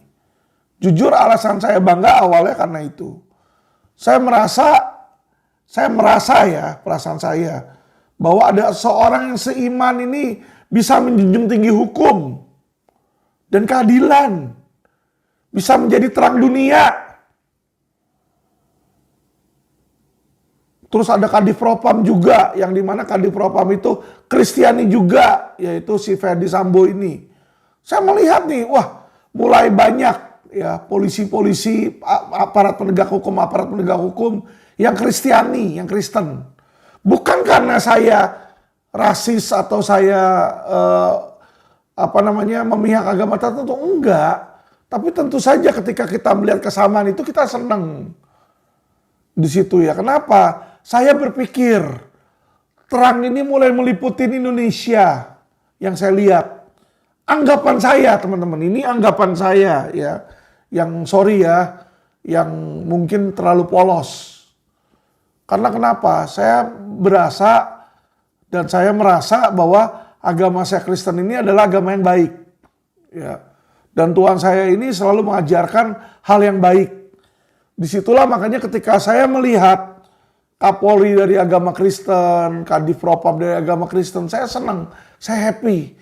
Jujur alasan saya bangga awalnya karena itu. Saya merasa ya, perasaan saya, bahwa ada seorang yang seiman ini bisa menjunjung tinggi hukum dan keadilan, bisa menjadi terang dunia. Terus ada Kadif Propam juga, yang dimana Kadif Propam itu Kristiani juga, yaitu si Ferdi Sambo ini. Saya melihat nih, wah mulai banyak ya polisi-polisi, aparat penegak hukum yang Kristiani, yang Kristen. Bukan karena saya rasis atau saya memihak agama tertentu, enggak. Tapi tentu saja ketika kita melihat kesamaan itu kita senang di situ ya. Kenapa? Saya berpikir terang ini mulai meliputi Indonesia yang saya lihat. Anggapan saya teman-teman, ini anggapan saya ya. Yang sorry ya, yang mungkin terlalu polos. Karena kenapa? Saya berasa dan saya merasa bahwa agama saya Kristen ini adalah agama yang baik. Ya. Dan Tuhan saya ini selalu mengajarkan hal yang baik. Disitulah makanya ketika saya melihat Kapolri dari agama Kristen, Kadif Propam dari agama Kristen, saya senang, saya happy.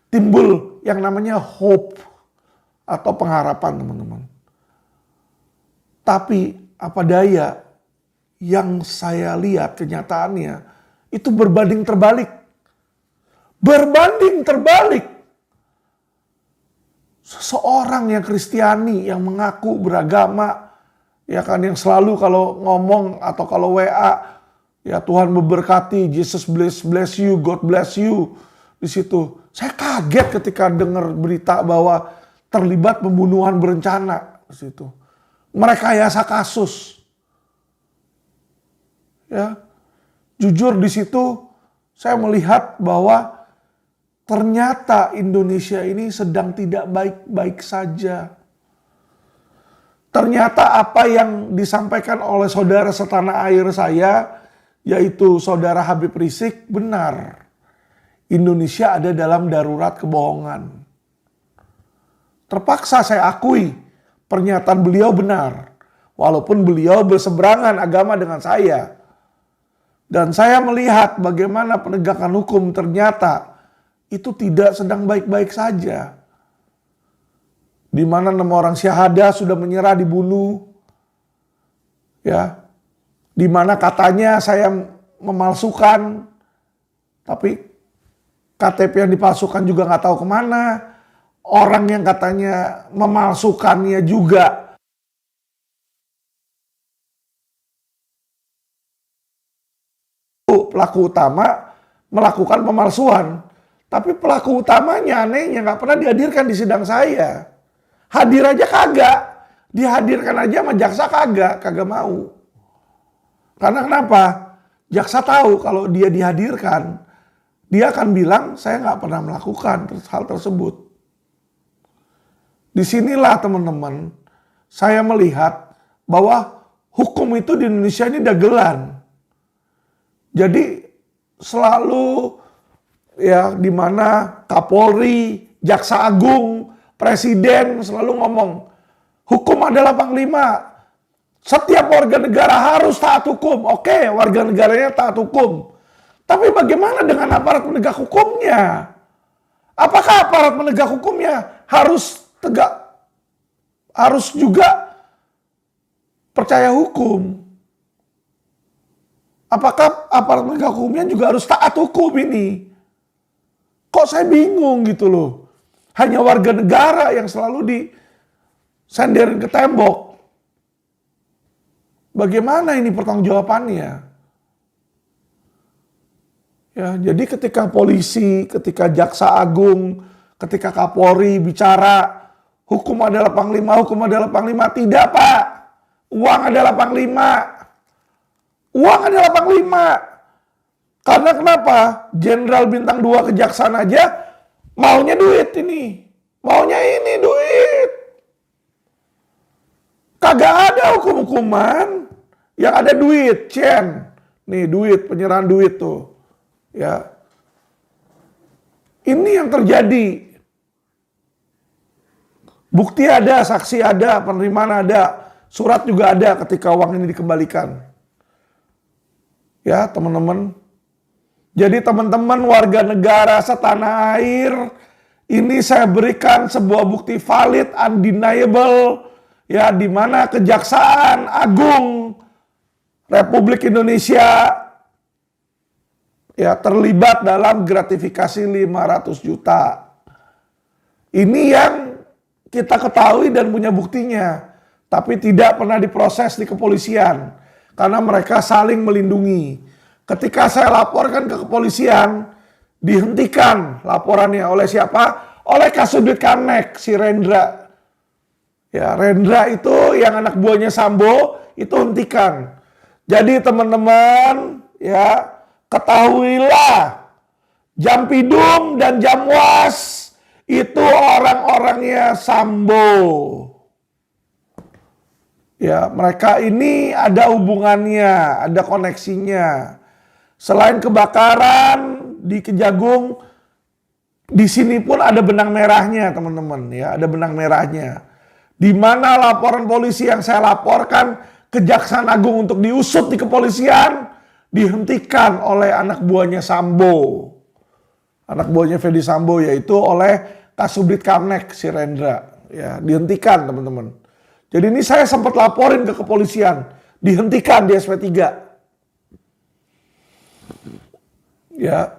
Timbul yang namanya hope atau pengharapan teman-teman. Tapi apa daya, yang saya lihat kenyataannya itu berbanding terbalik. Berbanding terbalik. Seseorang yang Kristiani, yang mengaku beragama, ya kan, yang selalu kalau ngomong atau kalau WA, ya Tuhan memberkati, Jesus bless you, God bless you. Di situ saya kaget ketika dengar berita bahwa terlibat pembunuhan berencana di situ. Merekayasa kasus. Ya. Jujur di situ saya melihat bahwa ternyata Indonesia ini sedang tidak baik-baik saja. Ternyata apa yang disampaikan oleh saudara setanah air saya, yaitu saudara Habib Rizik, benar. Indonesia ada dalam darurat kebohongan. Terpaksa saya akui pernyataan beliau benar. Walaupun beliau berseberangan agama dengan saya. Dan saya melihat bagaimana penegakan hukum ternyata itu tidak sedang baik-baik saja. Di mana 6 orang syahada sudah menyerah dibunuh. Ya. Di mana katanya saya memalsukan. Tapi KTP yang dipalsukan juga nggak tahu kemana. Orang yang katanya memalsukannya juga pelaku utama melakukan pemalsuan. Tapi pelaku utamanya anehnya nggak pernah dihadirkan di sidang saya. Hadir aja kagak. Dihadirkan aja sama jaksa kagak mau. Karena kenapa? Jaksa tahu kalau dia dihadirkan, dia akan bilang saya nggak pernah melakukan hal tersebut. Disinilah teman-teman, saya melihat bahwa hukum itu di Indonesia ini dagelan. Jadi selalu ya di mana Kapolri, Jaksa Agung, Presiden selalu ngomong hukum adalah panglima. Setiap warga negara harus taat hukum. Oke, warga negaranya taat hukum. Tapi bagaimana dengan aparat penegak hukumnya? Apakah aparat penegak hukumnya harus juga percaya hukum? Apakah aparat penegak hukumnya juga harus taat hukum ini? Kok saya bingung gitu loh. Hanya warga negara yang selalu disenderin ke tembok. Bagaimana ini pertanggungjawabannya? Ya, jadi ketika polisi, ketika Jaksa Agung, ketika Kapolri bicara hukum adalah panglima, hukum adalah panglima. Tidak, Pak. Uang adalah panglima. Uang adalah panglima. Karena kenapa? Jenderal bintang 2 kejaksaan aja maunya duit ini. Maunya ini duit. Kagak ada hukum-hukuman yang ada duit, Cen. Nih duit, penyerahan duit tuh. Ya. Ini yang terjadi. Bukti ada, saksi ada, penerimaan ada, surat juga ada ketika uang ini dikembalikan. Ya teman-teman. Jadi teman-teman warga negara setanah air, ini saya berikan sebuah bukti valid, undeniable, ya di mana Kejaksaan Agung Republik Indonesia ya terlibat dalam gratifikasi 500 juta. Ini yang kita ketahui dan punya buktinya, tapi tidak pernah diproses di kepolisian karena mereka saling melindungi. Ketika saya laporkan ke kepolisian, dihentikan laporannya oleh siapa? Oleh Kasubdit Kamnek, si Rendra. Ya, Rendra itu yang anak buahnya Sambo, itu hentikan. Jadi teman-teman, ya ketahuilah, Jampidum dan Jamwas itu orang-orangnya Sambo. Ya, mereka ini ada hubungannya, ada koneksinya. Selain kebakaran di Kejagung, di sini pun ada benang merahnya, teman-teman. Ya, ada benang merahnya. Di mana laporan polisi yang saya laporkan Kejaksaan Agung untuk diusut di kepolisian dihentikan oleh anak buahnya Sambo. Anak buahnya Fedy Sambo, yaitu oleh Kasubdit Kamnek, si Rendra. Ya, dihentikan, teman-teman. Jadi ini saya sempat laporin ke kepolisian, dihentikan di SP3. Ya.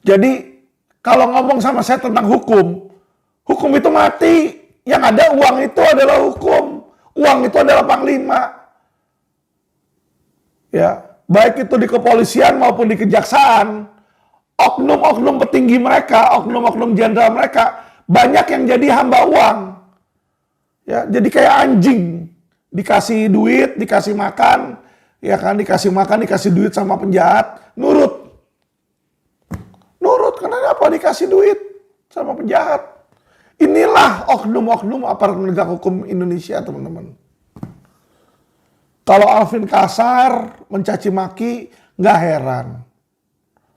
Jadi kalau ngomong sama saya tentang hukum, hukum itu mati. Yang ada uang itu adalah hukum. Uang itu adalah panglima. Ya, baik itu di kepolisian maupun di kejaksaan, oknum-oknum petinggi mereka, oknum-oknum jenderal mereka banyak yang jadi hamba uang. Ya, jadi kayak anjing, dikasih duit, dikasih makan, ya kan, dikasih makan, dikasih duit sama penjahat, nurut. Nurut karena apa? Dikasih duit sama penjahat. Inilah oknum-oknum aparat penegak hukum Indonesia, teman-teman. Kalau Alvin kasar, mencaci maki, nggak heran.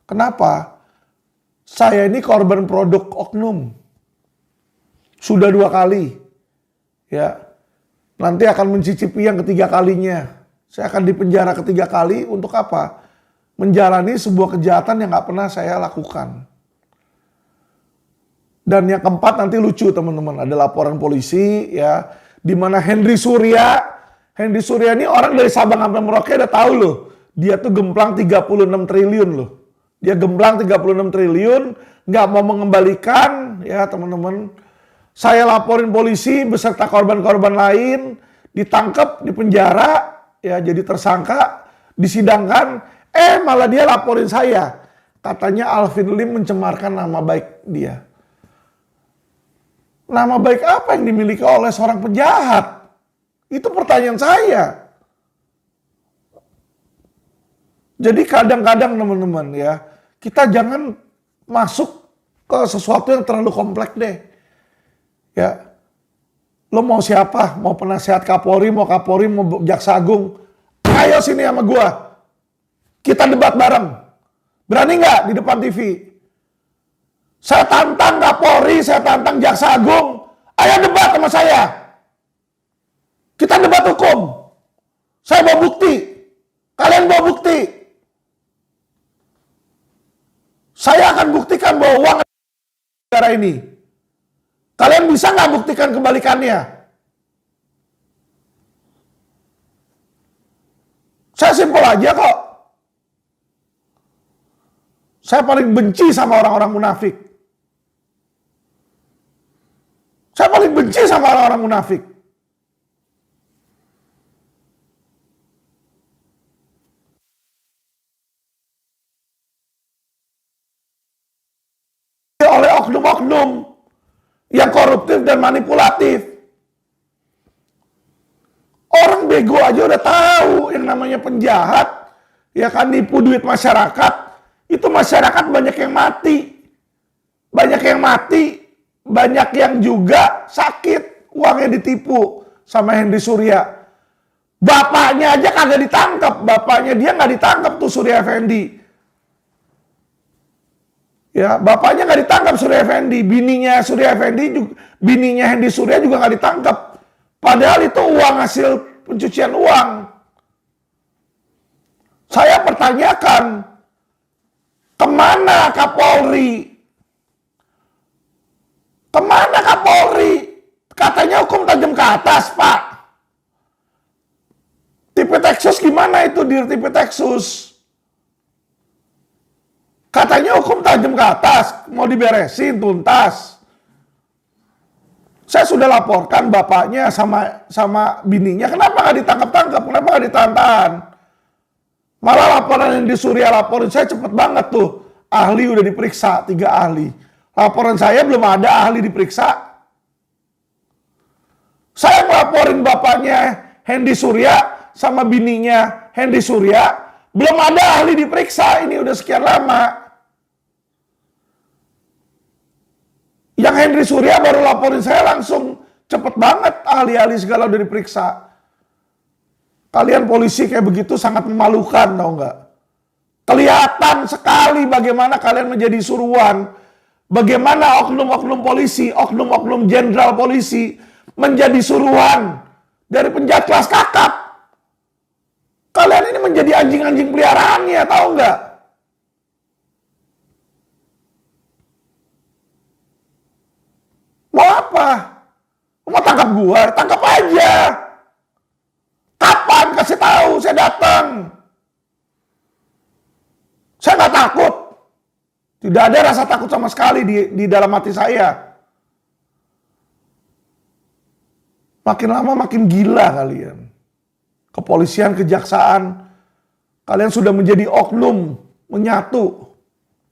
Kenapa? Saya ini korban produk oknum. Sudah 2 kali. Ya, nanti akan mencicipi yang ketiga kalinya. Saya akan dipenjara ketiga kali untuk apa? Menjalani sebuah kejahatan yang nggak pernah saya lakukan. Dan yang keempat nanti lucu teman-teman, ada laporan polisi ya, di mana Henry Surya ini orang dari Sabang sampai Merauke udah tahu loh, dia tuh gemplang 36 triliun loh. Dia gemplang 36 triliun, nggak mau mengembalikan ya teman-teman. Saya laporin polisi beserta korban-korban lain, ditangkap, dipenjara, ya jadi tersangka, disidangkan, malah dia laporin saya. Katanya Alvin Lim mencemarkan nama baik dia. Nama baik apa yang dimiliki oleh seorang penjahat? Itu pertanyaan saya. Jadi kadang-kadang teman-teman ya, kita jangan masuk ke sesuatu yang terlalu kompleks deh. Ya, lo mau siapa? Mau penasehat Kapolri, mau Jaksa Agung? Ayo sini sama gua. Kita debat bareng. Berani nggak di depan TV? Saya tantang Kapolri, saya tantang Jaksa Agung. Ayo debat sama saya. Kita debat hukum. Saya bawa bukti. Kalian bawa bukti. Saya akan buktikan bahwa uang negara ini. Kalian bisa nggak buktikan kebalikannya? Saya simpel aja kok. Saya paling benci sama orang-orang munafik. Saya paling benci sama orang-orang munafik. Oleh oknum-oknum yang koruptif dan manipulatif. Orang bego aja udah tahu yang namanya penjahat, ya kan, nipu duit masyarakat, itu masyarakat banyak yang mati. Banyak yang mati, banyak yang juga sakit, uangnya ditipu sama Henry Surya. Bapaknya aja kagak ditangkap, bapaknya dia nggak ditangkap tuh Surya Effendi. Ya, bapaknya nggak ditangkap Surya Effendi, bininya Surya Effendi juga, bininya Hendy Surya juga nggak ditangkap. Padahal itu uang hasil pencucian uang. Saya pertanyakan, kemana Kapolri? Kemana Kapolri? Katanya hukum tajam ke atas, Pak. Tipe Texas gimana itu di tipe Texas? Katanya hukum tajam ke atas, mau diberesin tuntas. Saya sudah laporkan bapaknya sama bininya, kenapa nggak ditangkap-tangkap, kenapa nggak ditahan-tahan? Malah laporan yang di Surya laporin saya cepet banget tuh, ahli udah diperiksa, 3 ahli. Laporan saya belum ada ahli diperiksa. Saya melaporin bapaknya Hendy Surya sama bininya Hendy Surya, belum ada ahli diperiksa, ini udah sekian lama. Yang Henry Surya baru laporin saya langsung, cepet banget ahli-ahli segala udah diperiksa. Kalian polisi kayak begitu sangat memalukan, tau nggak? Kelihatan sekali bagaimana kalian menjadi suruhan, bagaimana oknum-oknum polisi, oknum-oknum jenderal polisi menjadi suruhan dari penjahat kelas kakap. Kalian ini menjadi anjing-anjing peliharaannya, tahu nggak? Mau apa? Mau tangkap gua? Tangkap aja. Kapan? Kasih tahu, saya datang. Saya nggak takut. Tidak ada rasa takut sama sekali di dalam hati saya. Makin lama makin gila kalian. Kepolisian, kejaksaan, kalian sudah menjadi oknum, menyatu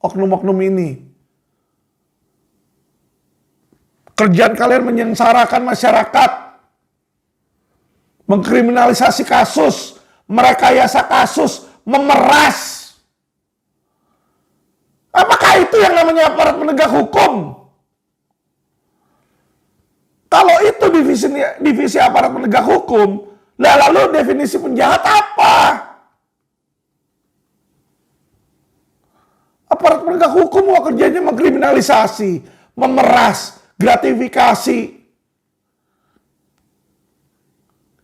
oknum-oknum ini. Kerjaan kalian menyengsarakan masyarakat, mengkriminalisasi kasus, merekayasa kasus, memeras. Apakah itu yang namanya aparat penegak hukum? Kalau itu divisi aparat penegak hukum, lalu definisi penjahat apa? Aparat penegak hukum mau kerjanya mengkriminalisasi, memeras, gratifikasi.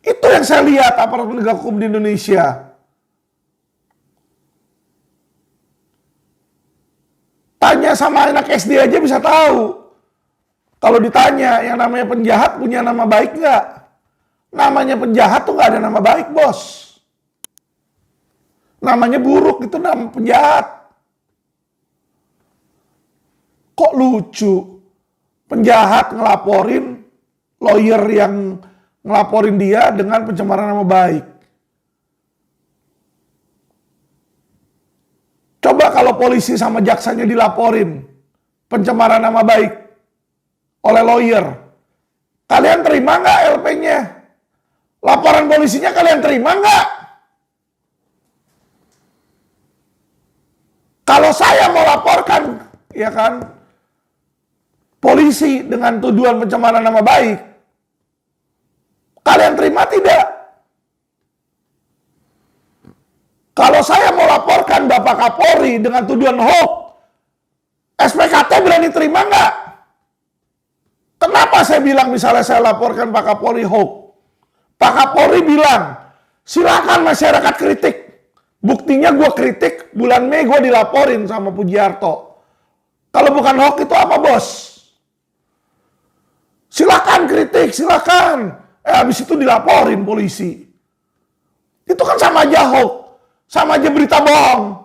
Itu yang saya lihat aparat penegak hukum di Indonesia. Tanya sama anak SD aja bisa tahu. Kalau ditanya yang namanya penjahat punya nama baik nggak? Namanya penjahat tuh nggak ada nama baik, bos. Namanya buruk, itu nama penjahat. Kok lucu? Penjahat ngelaporin lawyer yang ngelaporin dia dengan pencemaran nama baik. Coba kalau polisi sama jaksanya dilaporin pencemaran nama baik oleh lawyer. Kalian terima nggak LP-nya? Laporan polisinya kalian terima nggak? Kalau saya mau laporkan, ya kan, polisi dengan tuduhan pencemaran nama baik, kalian terima tidak? Kalau saya mau laporkan Bapak Kapolri dengan tuduhan hoax, SPKT berani terima nggak? Kenapa saya bilang misalnya saya laporkan Pak Kapolri hoax? Pak Kapolri bilang, silakan masyarakat kritik. Buktinya gue kritik, bulan Mei gue dilaporin sama Pujiarto. Kalau bukan hoax itu apa, bos? Silakan kritik, silakan. Habis itu dilaporin polisi. Itu kan sama aja hoax. Sama aja berita bohong.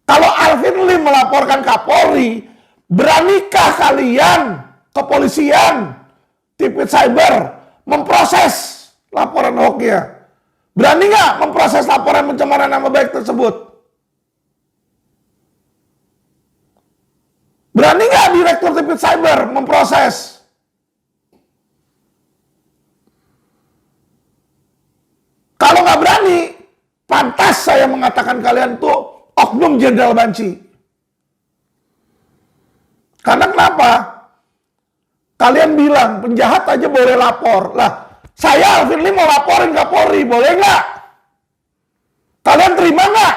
Kalau Alvin Lim melaporkan Kapolri, beranikah kalian, kepolisian, Tipit Cyber, memproses laporan hoax-nya? Berani nggak memproses laporan pencemaran nama baik tersebut? Berani nggak Direktur Tipit Cyber memproses? Kalau nggak berani, pantas saya mengatakan kalian tuh oknum Jenderal Banci. Karena kenapa? Kalian bilang penjahat aja boleh lapor. Lah, saya Alvin Lim mau laporin Kapolri, boleh nggak? Kalian terima nggak?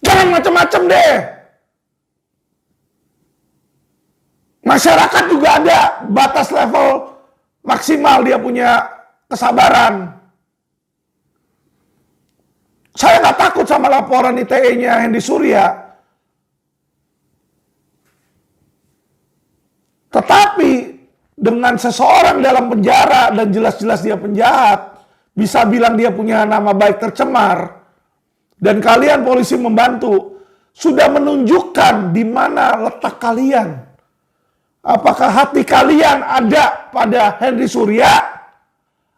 Jangan macam-macam deh. Masyarakat juga ada batas level maksimal dia punya kesabaran. Saya nggak takut sama laporan ITE-nya Hendy Surya. Tetapi dengan seseorang dalam penjara dan jelas-jelas dia penjahat, bisa bilang dia punya nama baik tercemar, dan kalian polisi membantu, sudah menunjukkan di mana letak kalian. Apakah hati kalian ada pada Hendy Surya?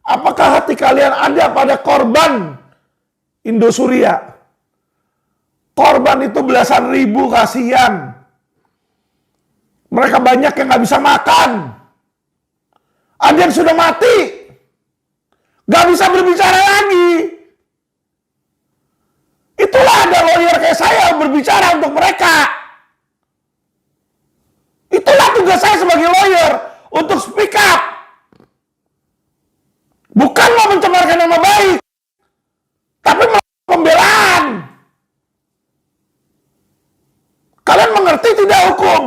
Apakah hati kalian ada pada korban Indosuria? Korban itu belasan ribu, kasihan. Mereka banyak yang nggak bisa makan. Ada yang sudah mati. Nggak bisa berbicara lagi. Itulah ada lawyer kayak saya berbicara untuk mereka. Itulah tugas saya sebagai lawyer, untuk speak up. Bukan mau mencemarkan nama baik, tapi melakukan pembelaan. Kalian mengerti tidak hukum?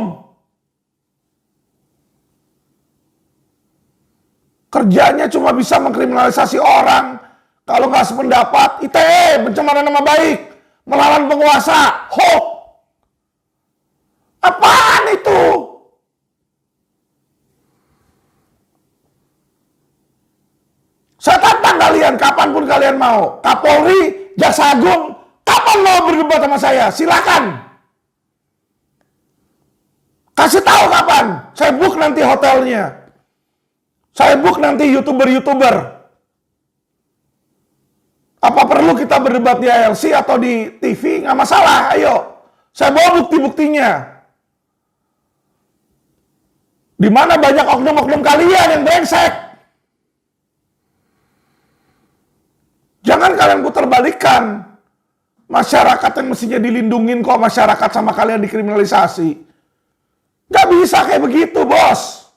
Kerjanya cuma bisa mengkriminalisasi orang. Kalau nggak sependapat, ITE, pencemaran nama baik, melawan penguasa, hoax. Apaan itu? Saya tantang kalian, kapanpun kalian mau. Kapolri, Jaksa Agung, kapan mau berdebat sama saya? Silakan. Kasih tahu kapan. Saya book nanti hotelnya. Saya book nanti YouTuber-YouTuber. Apa perlu kita berdebat di ALC atau di TV? Nggak masalah, ayo. Saya bawa bukti-buktinya. Di mana banyak oknum-oknum kalian yang brengsek. Jangan kalian putar balikan. Masyarakat yang mestinya dilindungin kok masyarakat sama kalian dikriminalisasi. Gak bisa kayak begitu, bos.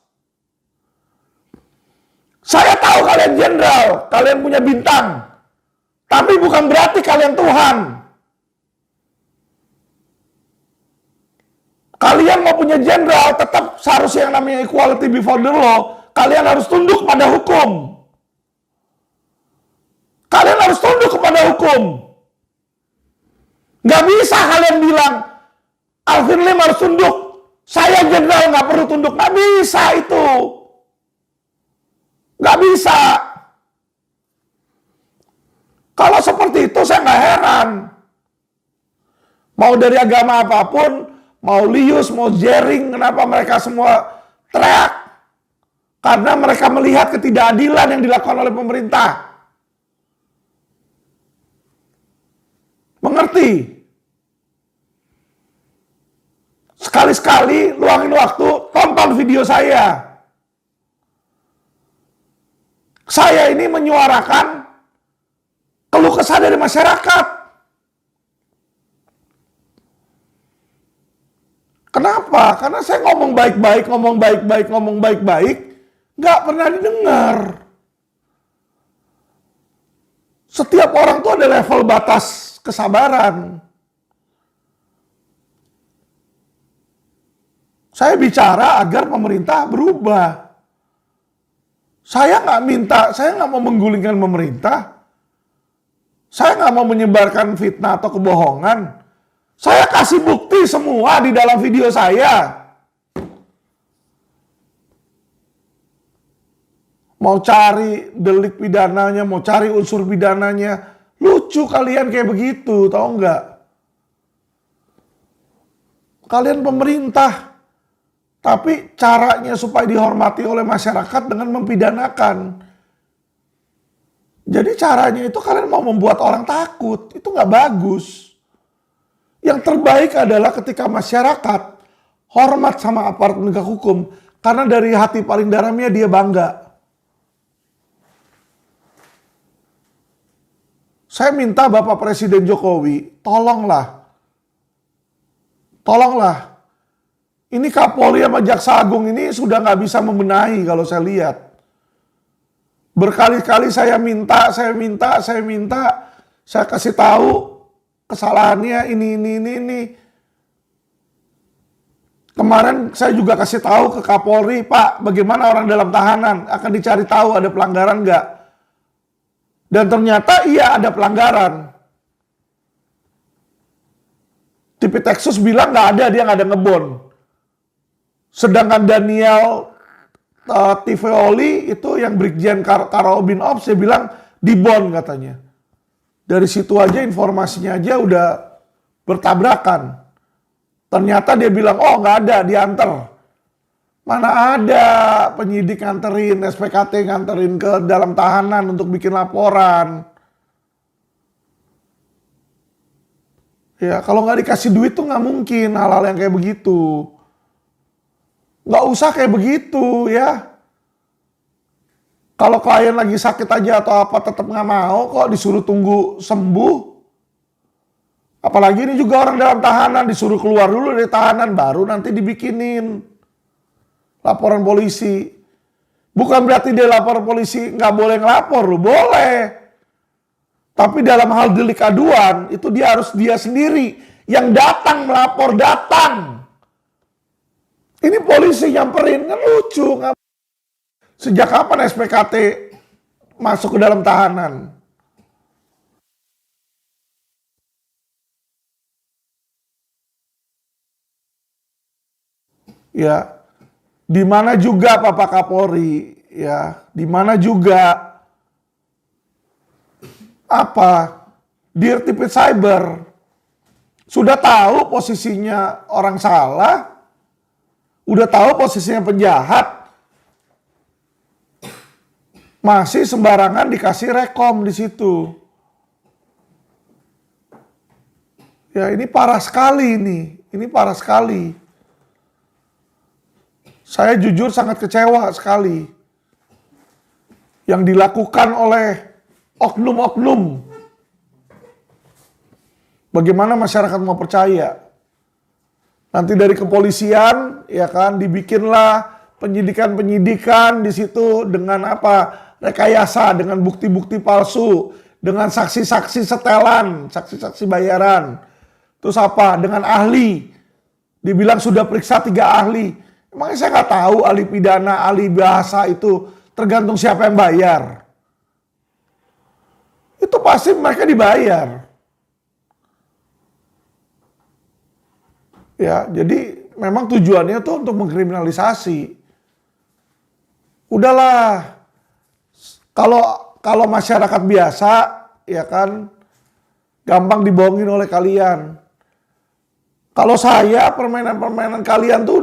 Saya tahu kalian jenderal, kalian punya bintang. Tapi bukan berarti kalian Tuhan. Kalian mau punya jenderal, tetap seharusnya yang namanya equality before the law. Kalian harus tunduk pada hukum. Kalian harus tunduk kepada hukum. Gak bisa kalian bilang, Alvin Lim harus tunduk. Saya jenderal gak perlu tunduk. Gak bisa itu. Gak bisa. Kalau seperti itu saya gak heran. Mau dari agama apapun, mau Lius, mau Jering, kenapa mereka semua teriak? Karena mereka melihat ketidakadilan yang dilakukan oleh pemerintah. Mengerti? Sekali-sekali luangin waktu, tonton video saya. Saya ini menyuarakan keluh kesah dari masyarakat. Kenapa? Karena saya ngomong baik-baik, nggak pernah didengar. Setiap orang tuh ada level batas kesabaran. Saya bicara agar pemerintah berubah. Saya nggak mau menggulingkan pemerintah. Saya nggak mau menyebarkan fitnah atau kebohongan. Saya kasih bukti semua di dalam video saya. Mau cari delik pidananya, mau cari unsur pidananya. Lucu kalian kayak begitu, tau nggak? Kalian pemerintah. Tapi caranya supaya dihormati oleh masyarakat dengan mempidanakan. Jadi caranya itu kalian mau membuat orang takut. Itu nggak bagus. Yang terbaik adalah ketika masyarakat hormat sama aparat penegak hukum. Karena dari hati paling dalamnya dia bangga. Saya minta Bapak Presiden Jokowi, tolonglah. Ini Kapolri sama Jaksa Agung ini sudah nggak bisa membenahi kalau saya lihat. Berkali-kali saya minta, saya kasih tahu kesalahannya ini. Kemarin saya juga kasih tahu ke Kapolri, Pak, bagaimana orang dalam tahanan, akan dicari tahu ada pelanggaran nggak. Dan ternyata iya ada pelanggaran. Tipitexus bilang nggak ada, dia nggak ada ngebon. Sedangkan Daniel Tiveoli itu yang Brigjen Karobin Ops, dia bilang dibon katanya. Dari situ aja informasinya aja udah bertabrakan. Ternyata dia bilang, oh nggak ada, diantar. Mana ada penyidik nganterin, SPKT nganterin ke dalam tahanan untuk bikin laporan. Ya kalau nggak dikasih duit tuh nggak mungkin hal-hal yang kayak begitu. Nggak usah kayak begitu ya. Kalau klien lagi sakit aja atau apa tetap nggak mau kok, disuruh tunggu sembuh. Apalagi ini juga orang dalam tahanan, disuruh keluar dulu dari tahanan baru nanti dibikinin laporan polisi. Bukan berarti dia lapor polisi nggak boleh ngelapor, loh, boleh. Tapi dalam hal delik aduan itu dia harus dia sendiri yang datang melapor, datang. Ini polisi nyamperin, kan lucu. Sejak kapan SPKT masuk ke dalam tahanan? Ya, di mana juga Bapak Kapolri, ya, di mana juga apa Dirtipid Cyber sudah tahu posisinya orang salah, udah tahu posisinya penjahat, masih sembarangan dikasih rekom di situ. Ya ini parah sekali ini parah sekali. Saya jujur sangat kecewa sekali yang dilakukan oleh oknum-oknum. Bagaimana masyarakat mau percaya? Nanti dari kepolisian, ya kan, dibikinlah penyidikan di situ dengan apa? Rekayasa, dengan bukti-bukti palsu, dengan saksi-saksi setelan, saksi-saksi bayaran. Terus apa? Dengan ahli. Dibilang sudah periksa 3 ahli. Emangnya saya nggak tahu ahli pidana, ahli bahasa itu tergantung siapa yang bayar. Itu pasti mereka dibayar. Ya, jadi memang tujuannya tuh untuk mengkriminalisasi. Udahlah, kalau masyarakat biasa, ya kan, gampang dibohongin oleh kalian. Kalau saya permainan-permainan kalian tuh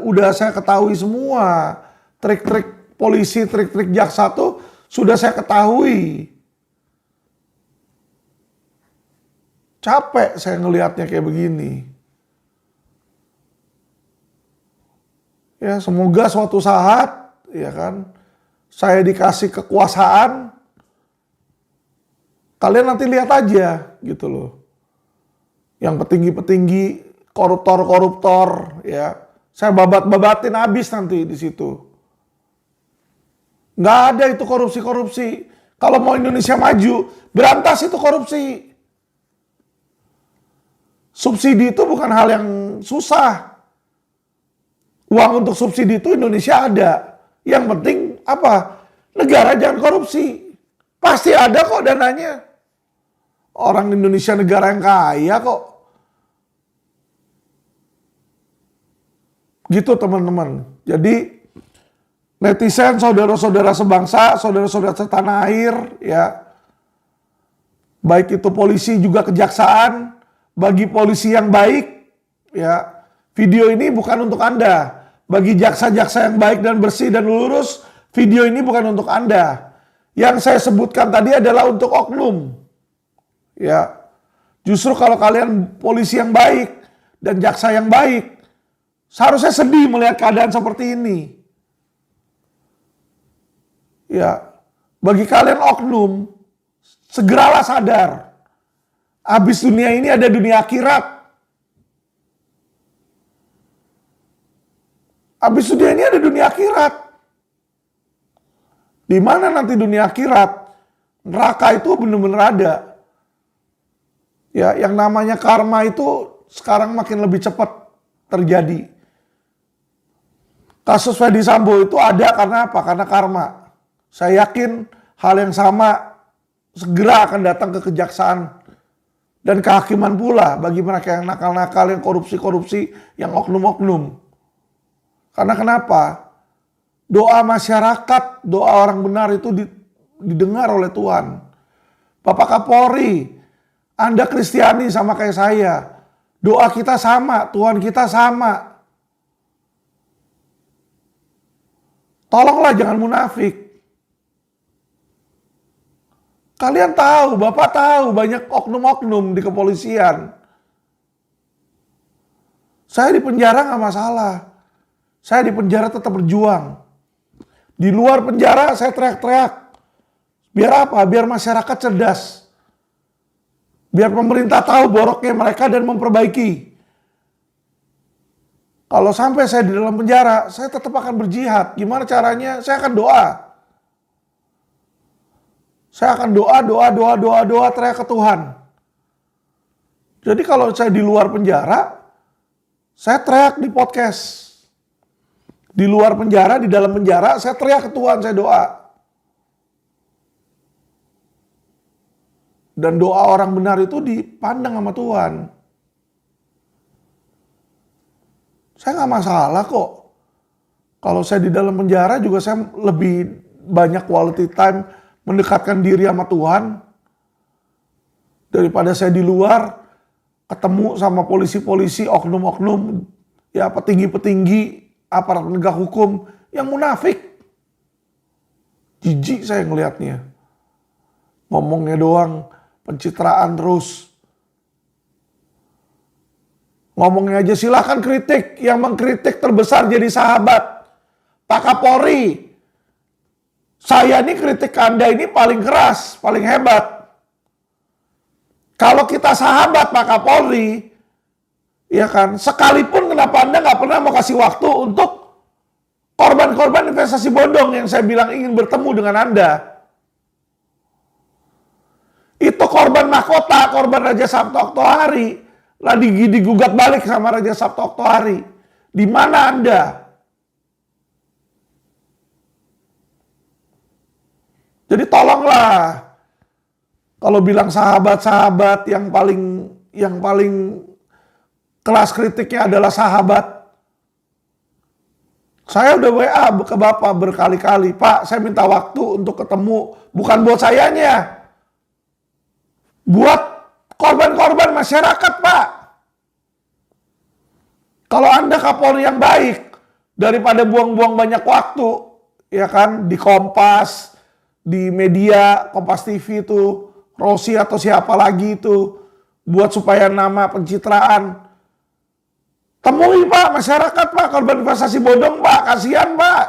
udah saya ketahui semua. Trik-trik polisi, trik-trik jaksa tuh sudah saya ketahui. Capek saya ngelihatnya kayak begini. Ya, semoga suatu saat, ya kan, saya dikasih kekuasaan, kalian nanti lihat aja, gitu loh. Yang petinggi-petinggi, koruptor-koruptor, ya, saya babat-babatin habis nanti di situ. Nggak ada itu korupsi-korupsi. Kalau mau Indonesia maju, berantas itu korupsi. Subsidi itu bukan hal yang susah. Uang untuk subsidi itu Indonesia ada. Yang penting apa? Negara jangan korupsi. Pasti ada kok dananya. Orang Indonesia negara yang kaya kok. Gitu teman-teman. Jadi netizen, saudara-saudara sebangsa, saudara-saudara setanah air, ya. Baik itu polisi juga kejaksaan, bagi polisi yang baik, ya. Video ini bukan untuk Anda. Bagi jaksa-jaksa yang baik dan bersih dan lurus, video ini bukan untuk Anda. Yang saya sebutkan tadi adalah untuk oknum. Ya. Justru kalau kalian polisi yang baik dan jaksa yang baik, seharusnya sedih melihat keadaan seperti ini. Ya. Bagi kalian oknum, segeralah sadar. Habis dunia ini ada dunia akhirat. Habis dunia ini ada dunia akhirat. Di mana nanti dunia akhirat? Neraka itu benar-benar ada. Ya, yang namanya karma itu sekarang makin lebih cepat terjadi. Kasus Ferdy Sambo itu ada karena apa? Karena karma. Saya yakin hal yang sama segera akan datang ke kejaksaan dan kehakiman pula bagi mereka yang nakal-nakal, yang korupsi-korupsi, yang oknum-oknum. Karena kenapa? Doa masyarakat, doa orang benar itu didengar oleh Tuhan. Bapak Kapolri, Anda Kristiani sama kayak saya. Doa kita sama, Tuhan kita sama. Tolonglah jangan munafik. Kalian tahu, Bapak tahu banyak oknum-oknum di kepolisian. Saya di penjara nggak masalah. Saya di penjara tetap berjuang. Di luar penjara saya teriak-teriak. Biar apa? Biar masyarakat cerdas. Biar pemerintah tahu boroknya mereka dan memperbaiki. Kalau sampai saya di dalam penjara, saya tetap akan berjihad. Gimana caranya? Saya akan doa. Saya akan doa teriak ke Tuhan. Jadi kalau saya di luar penjara, saya teriak di podcast. Di luar penjara, di dalam penjara, saya teriak ke Tuhan, saya doa. Dan doa orang benar itu dipandang sama Tuhan. Saya nggak masalah kok. Kalau saya di dalam penjara juga saya lebih banyak quality time mendekatkan diri sama Tuhan. Daripada saya di luar ketemu sama polisi-polisi, oknum-oknum, ya petinggi-petinggi, aparat penegak hukum yang munafik. Jijik saya ngelihatnya. Ngomongnya doang, pencitraan terus. Ngomongnya aja silahkan kritik. Yang mengkritik terbesar jadi sahabat. Pak Kapolri, saya ini kritik Anda ini paling keras, paling hebat. Kalau kita sahabat Pak Kapolri, ya kan, sekalipun kenapa Anda nggak pernah mau kasih waktu untuk korban-korban investasi bodong yang saya bilang ingin bertemu dengan Anda. Itu korban mahkota, korban Raja Sabto Oktohari, lagi digugat balik sama Raja Sabto Oktohari. Di mana Anda? Jadi tolonglah, kalau bilang sahabat-sahabat yang paling kelas kritiknya adalah sahabat. Saya udah WA ke Bapak berkali-kali, Pak, saya minta waktu untuk ketemu, bukan buat sayanya, buat korban-korban masyarakat, Pak. Kalau Anda Kapolri yang baik, daripada buang-buang banyak waktu, ya kan, di Kompas, di media, Kompas TV itu, Rosi atau siapa lagi itu, buat supaya nama pencitraan. Temui Pak, masyarakat Pak, korban investasi bodong Pak, kasihan Pak.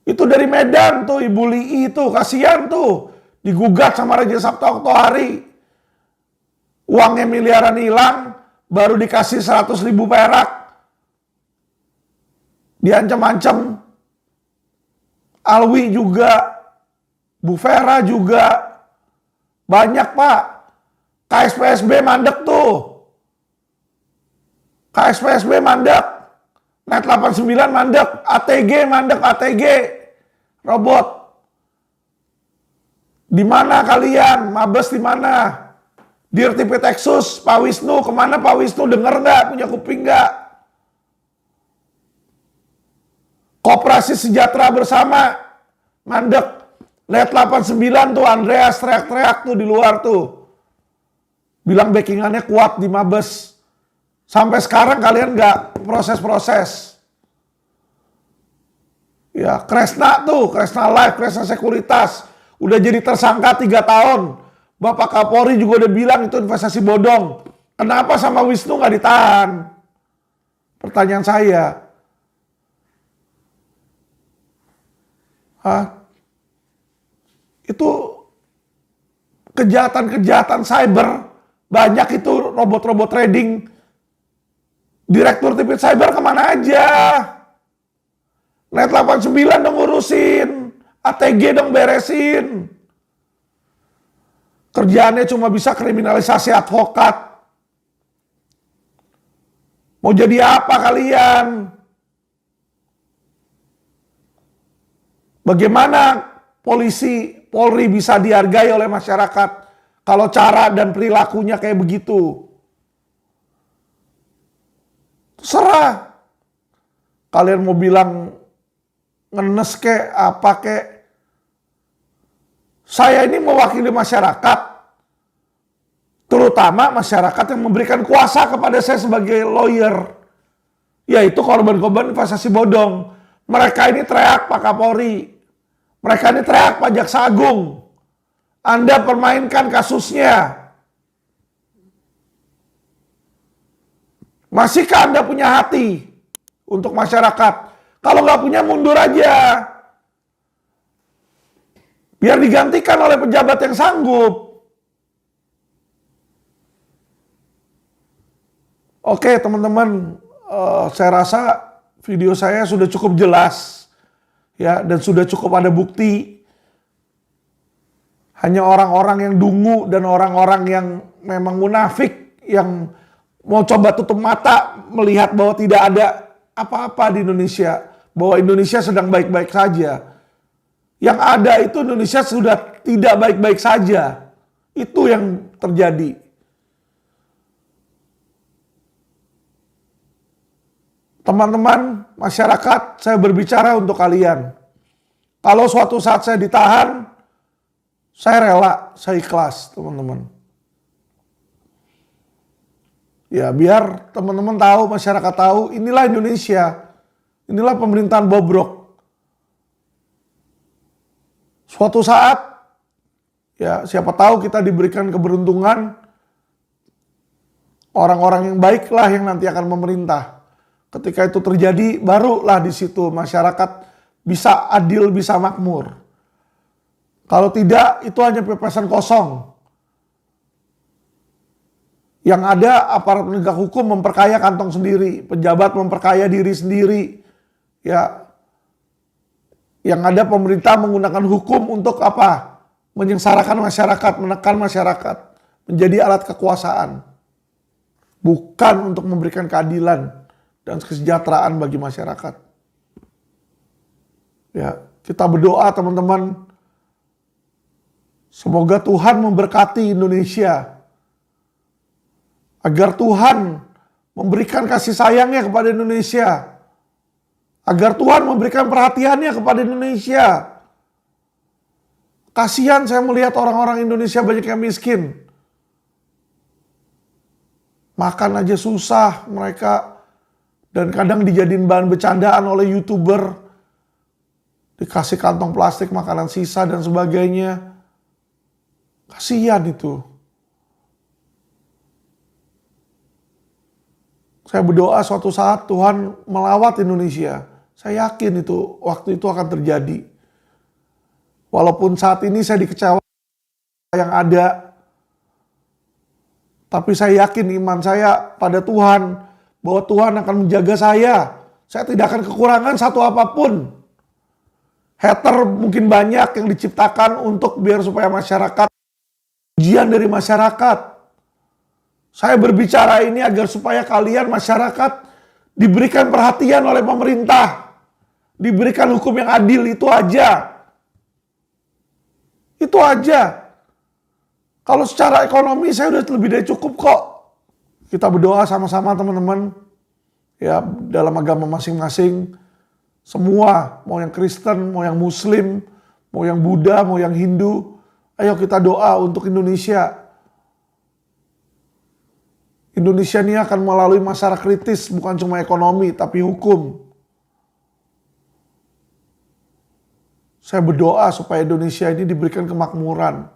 Itu dari Medan tuh, Ibu Lii itu, kasihan tuh. Digugat sama Raja Sabto Oktohari. Uangnya miliaran hilang, baru dikasih 100.000 perak. Diancam-ancam. Alwi juga, Bu Vera juga. Banyak Pak. KSPSB mandek tuh. KSPSB mandek, Net 89 mandek, ATG mandek, ATG, robot. Di mana kalian? Mabes di mana? Dirtipit Texas, Pak Wisnu, kemana Pak Wisnu? Dengar nggak? Punya kuping nggak? Koperasi Sejahtera Bersama mandek. Net 89 tuh Andreas teriak-teriak tuh di luar tuh. Bilang backingannya kuat di Mabes. Sampai sekarang kalian nggak proses-proses. Ya, Kresna tuh, Kresna Life, Kresna Sekuritas. Udah jadi tersangka 3 tahun. Bapak Kapolri juga udah bilang itu investasi bodong. Kenapa sama Wisnu nggak ditahan? Pertanyaan saya. Hah? Itu kejahatan-kejahatan cyber. Banyak itu robot-robot trading. Direktur Tipit Cyber kemana aja? Net 89 dong urusin. ATG dong beresin. Kerjaannya cuma bisa kriminalisasi advokat. Mau jadi apa kalian? Bagaimana Polri bisa dihargai oleh masyarakat kalau cara dan perilakunya kayak begitu? Serah. Kalian mau bilang ngenes kek, apa kek. Saya ini mewakili masyarakat. Terutama masyarakat yang memberikan kuasa kepada saya sebagai lawyer. Yaitu korban-korban investasi bodong. Mereka ini teriak Pak Kapolri. Mereka ini teriak Pak Jaksa Agung. Anda permainkan kasusnya. Masihkah Anda punya hati untuk masyarakat? Kalau nggak punya, mundur aja. Biar digantikan oleh pejabat yang sanggup. Oke teman-teman, saya rasa video saya sudah cukup jelas. Ya, dan sudah cukup ada bukti. Hanya orang-orang yang dungu dan orang-orang yang memang munafik yang mau coba tutup mata melihat bahwa tidak ada apa-apa di Indonesia. Bahwa Indonesia sedang baik-baik saja. Yang ada itu Indonesia sudah tidak baik-baik saja. Itu yang terjadi. Teman-teman, masyarakat, saya berbicara untuk kalian. Kalau suatu saat saya ditahan, saya rela, saya ikhlas, teman-teman. Ya, biar teman-teman tahu, masyarakat tahu, inilah Indonesia. Inilah pemerintahan bobrok. Suatu saat, ya siapa tahu kita diberikan keberuntungan orang-orang yang baiklah yang nanti akan memerintah. Ketika itu terjadi, barulah di situ masyarakat bisa adil, bisa makmur. Kalau tidak, itu hanya pepesan kosong. Yang ada aparat penegak hukum memperkaya kantong sendiri, pejabat memperkaya diri sendiri. Ya, yang ada pemerintah menggunakan hukum untuk apa? Menyengsarakan masyarakat, menekan masyarakat, menjadi alat kekuasaan. Bukan untuk memberikan keadilan dan kesejahteraan bagi masyarakat. Ya, kita berdoa teman-teman, semoga Tuhan memberkati Indonesia. Agar Tuhan memberikan kasih sayangnya kepada Indonesia. Agar Tuhan memberikan perhatiannya kepada Indonesia. Kasihan saya melihat orang-orang Indonesia banyak yang miskin. Makan aja susah mereka. Dan kadang dijadiin bahan bercandaan oleh YouTuber. Dikasih kantong plastik makanan sisa dan sebagainya. Kasihan itu. Saya berdoa suatu saat Tuhan melawat Indonesia. Saya yakin itu waktu itu akan terjadi. Walaupun saat ini saya dikecewakan yang ada. Tapi saya yakin iman saya pada Tuhan. Bahwa Tuhan akan menjaga saya. Saya tidak akan kekurangan satu apapun. Hater mungkin banyak yang diciptakan untuk biar supaya masyarakat. Ujian dari masyarakat. Saya berbicara ini agar supaya kalian masyarakat diberikan perhatian oleh pemerintah. Diberikan hukum yang adil, itu aja. Itu aja. Kalau secara ekonomi saya udah lebih dari cukup kok. Kita berdoa sama-sama teman-teman. Ya, dalam agama masing-masing. Semua, mau yang Kristen, mau yang Muslim, mau yang Buddha, mau yang Hindu. Ayo kita doa untuk Indonesia. Indonesia ini akan melalui masa kritis, bukan cuma ekonomi, tapi hukum. Saya berdoa supaya Indonesia ini diberikan kemakmuran.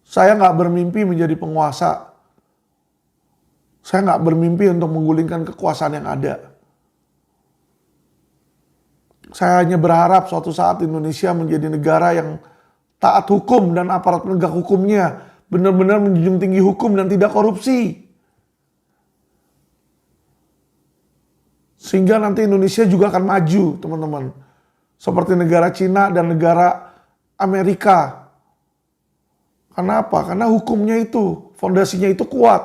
Saya nggak bermimpi menjadi penguasa. Saya nggak bermimpi untuk menggulingkan kekuasaan yang ada. Saya hanya berharap suatu saat Indonesia menjadi negara yang taat hukum dan aparat penegak hukumnya benar-benar menjunjung tinggi hukum dan tidak korupsi. Sehingga nanti Indonesia juga akan maju, teman-teman. Seperti negara Cina dan negara Amerika. Karena apa? Karena hukumnya itu, fondasinya itu kuat.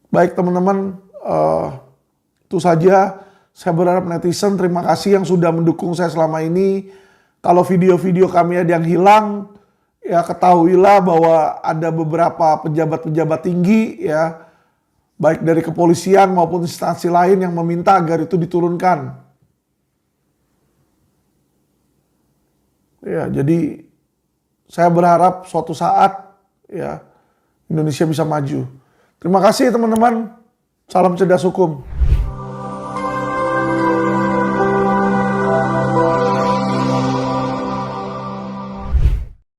Baik teman-teman, itu saja. Saya berharap netizen terima kasih yang sudah mendukung saya selama ini. Kalau video-video kami ada yang hilang, ya ketahuilah bahwa ada beberapa pejabat-pejabat tinggi ya, baik dari kepolisian maupun instansi lain yang meminta agar itu diturunkan. Ya, jadi saya berharap suatu saat ya Indonesia bisa maju. Terima kasih teman-teman. Salam cerdas hukum.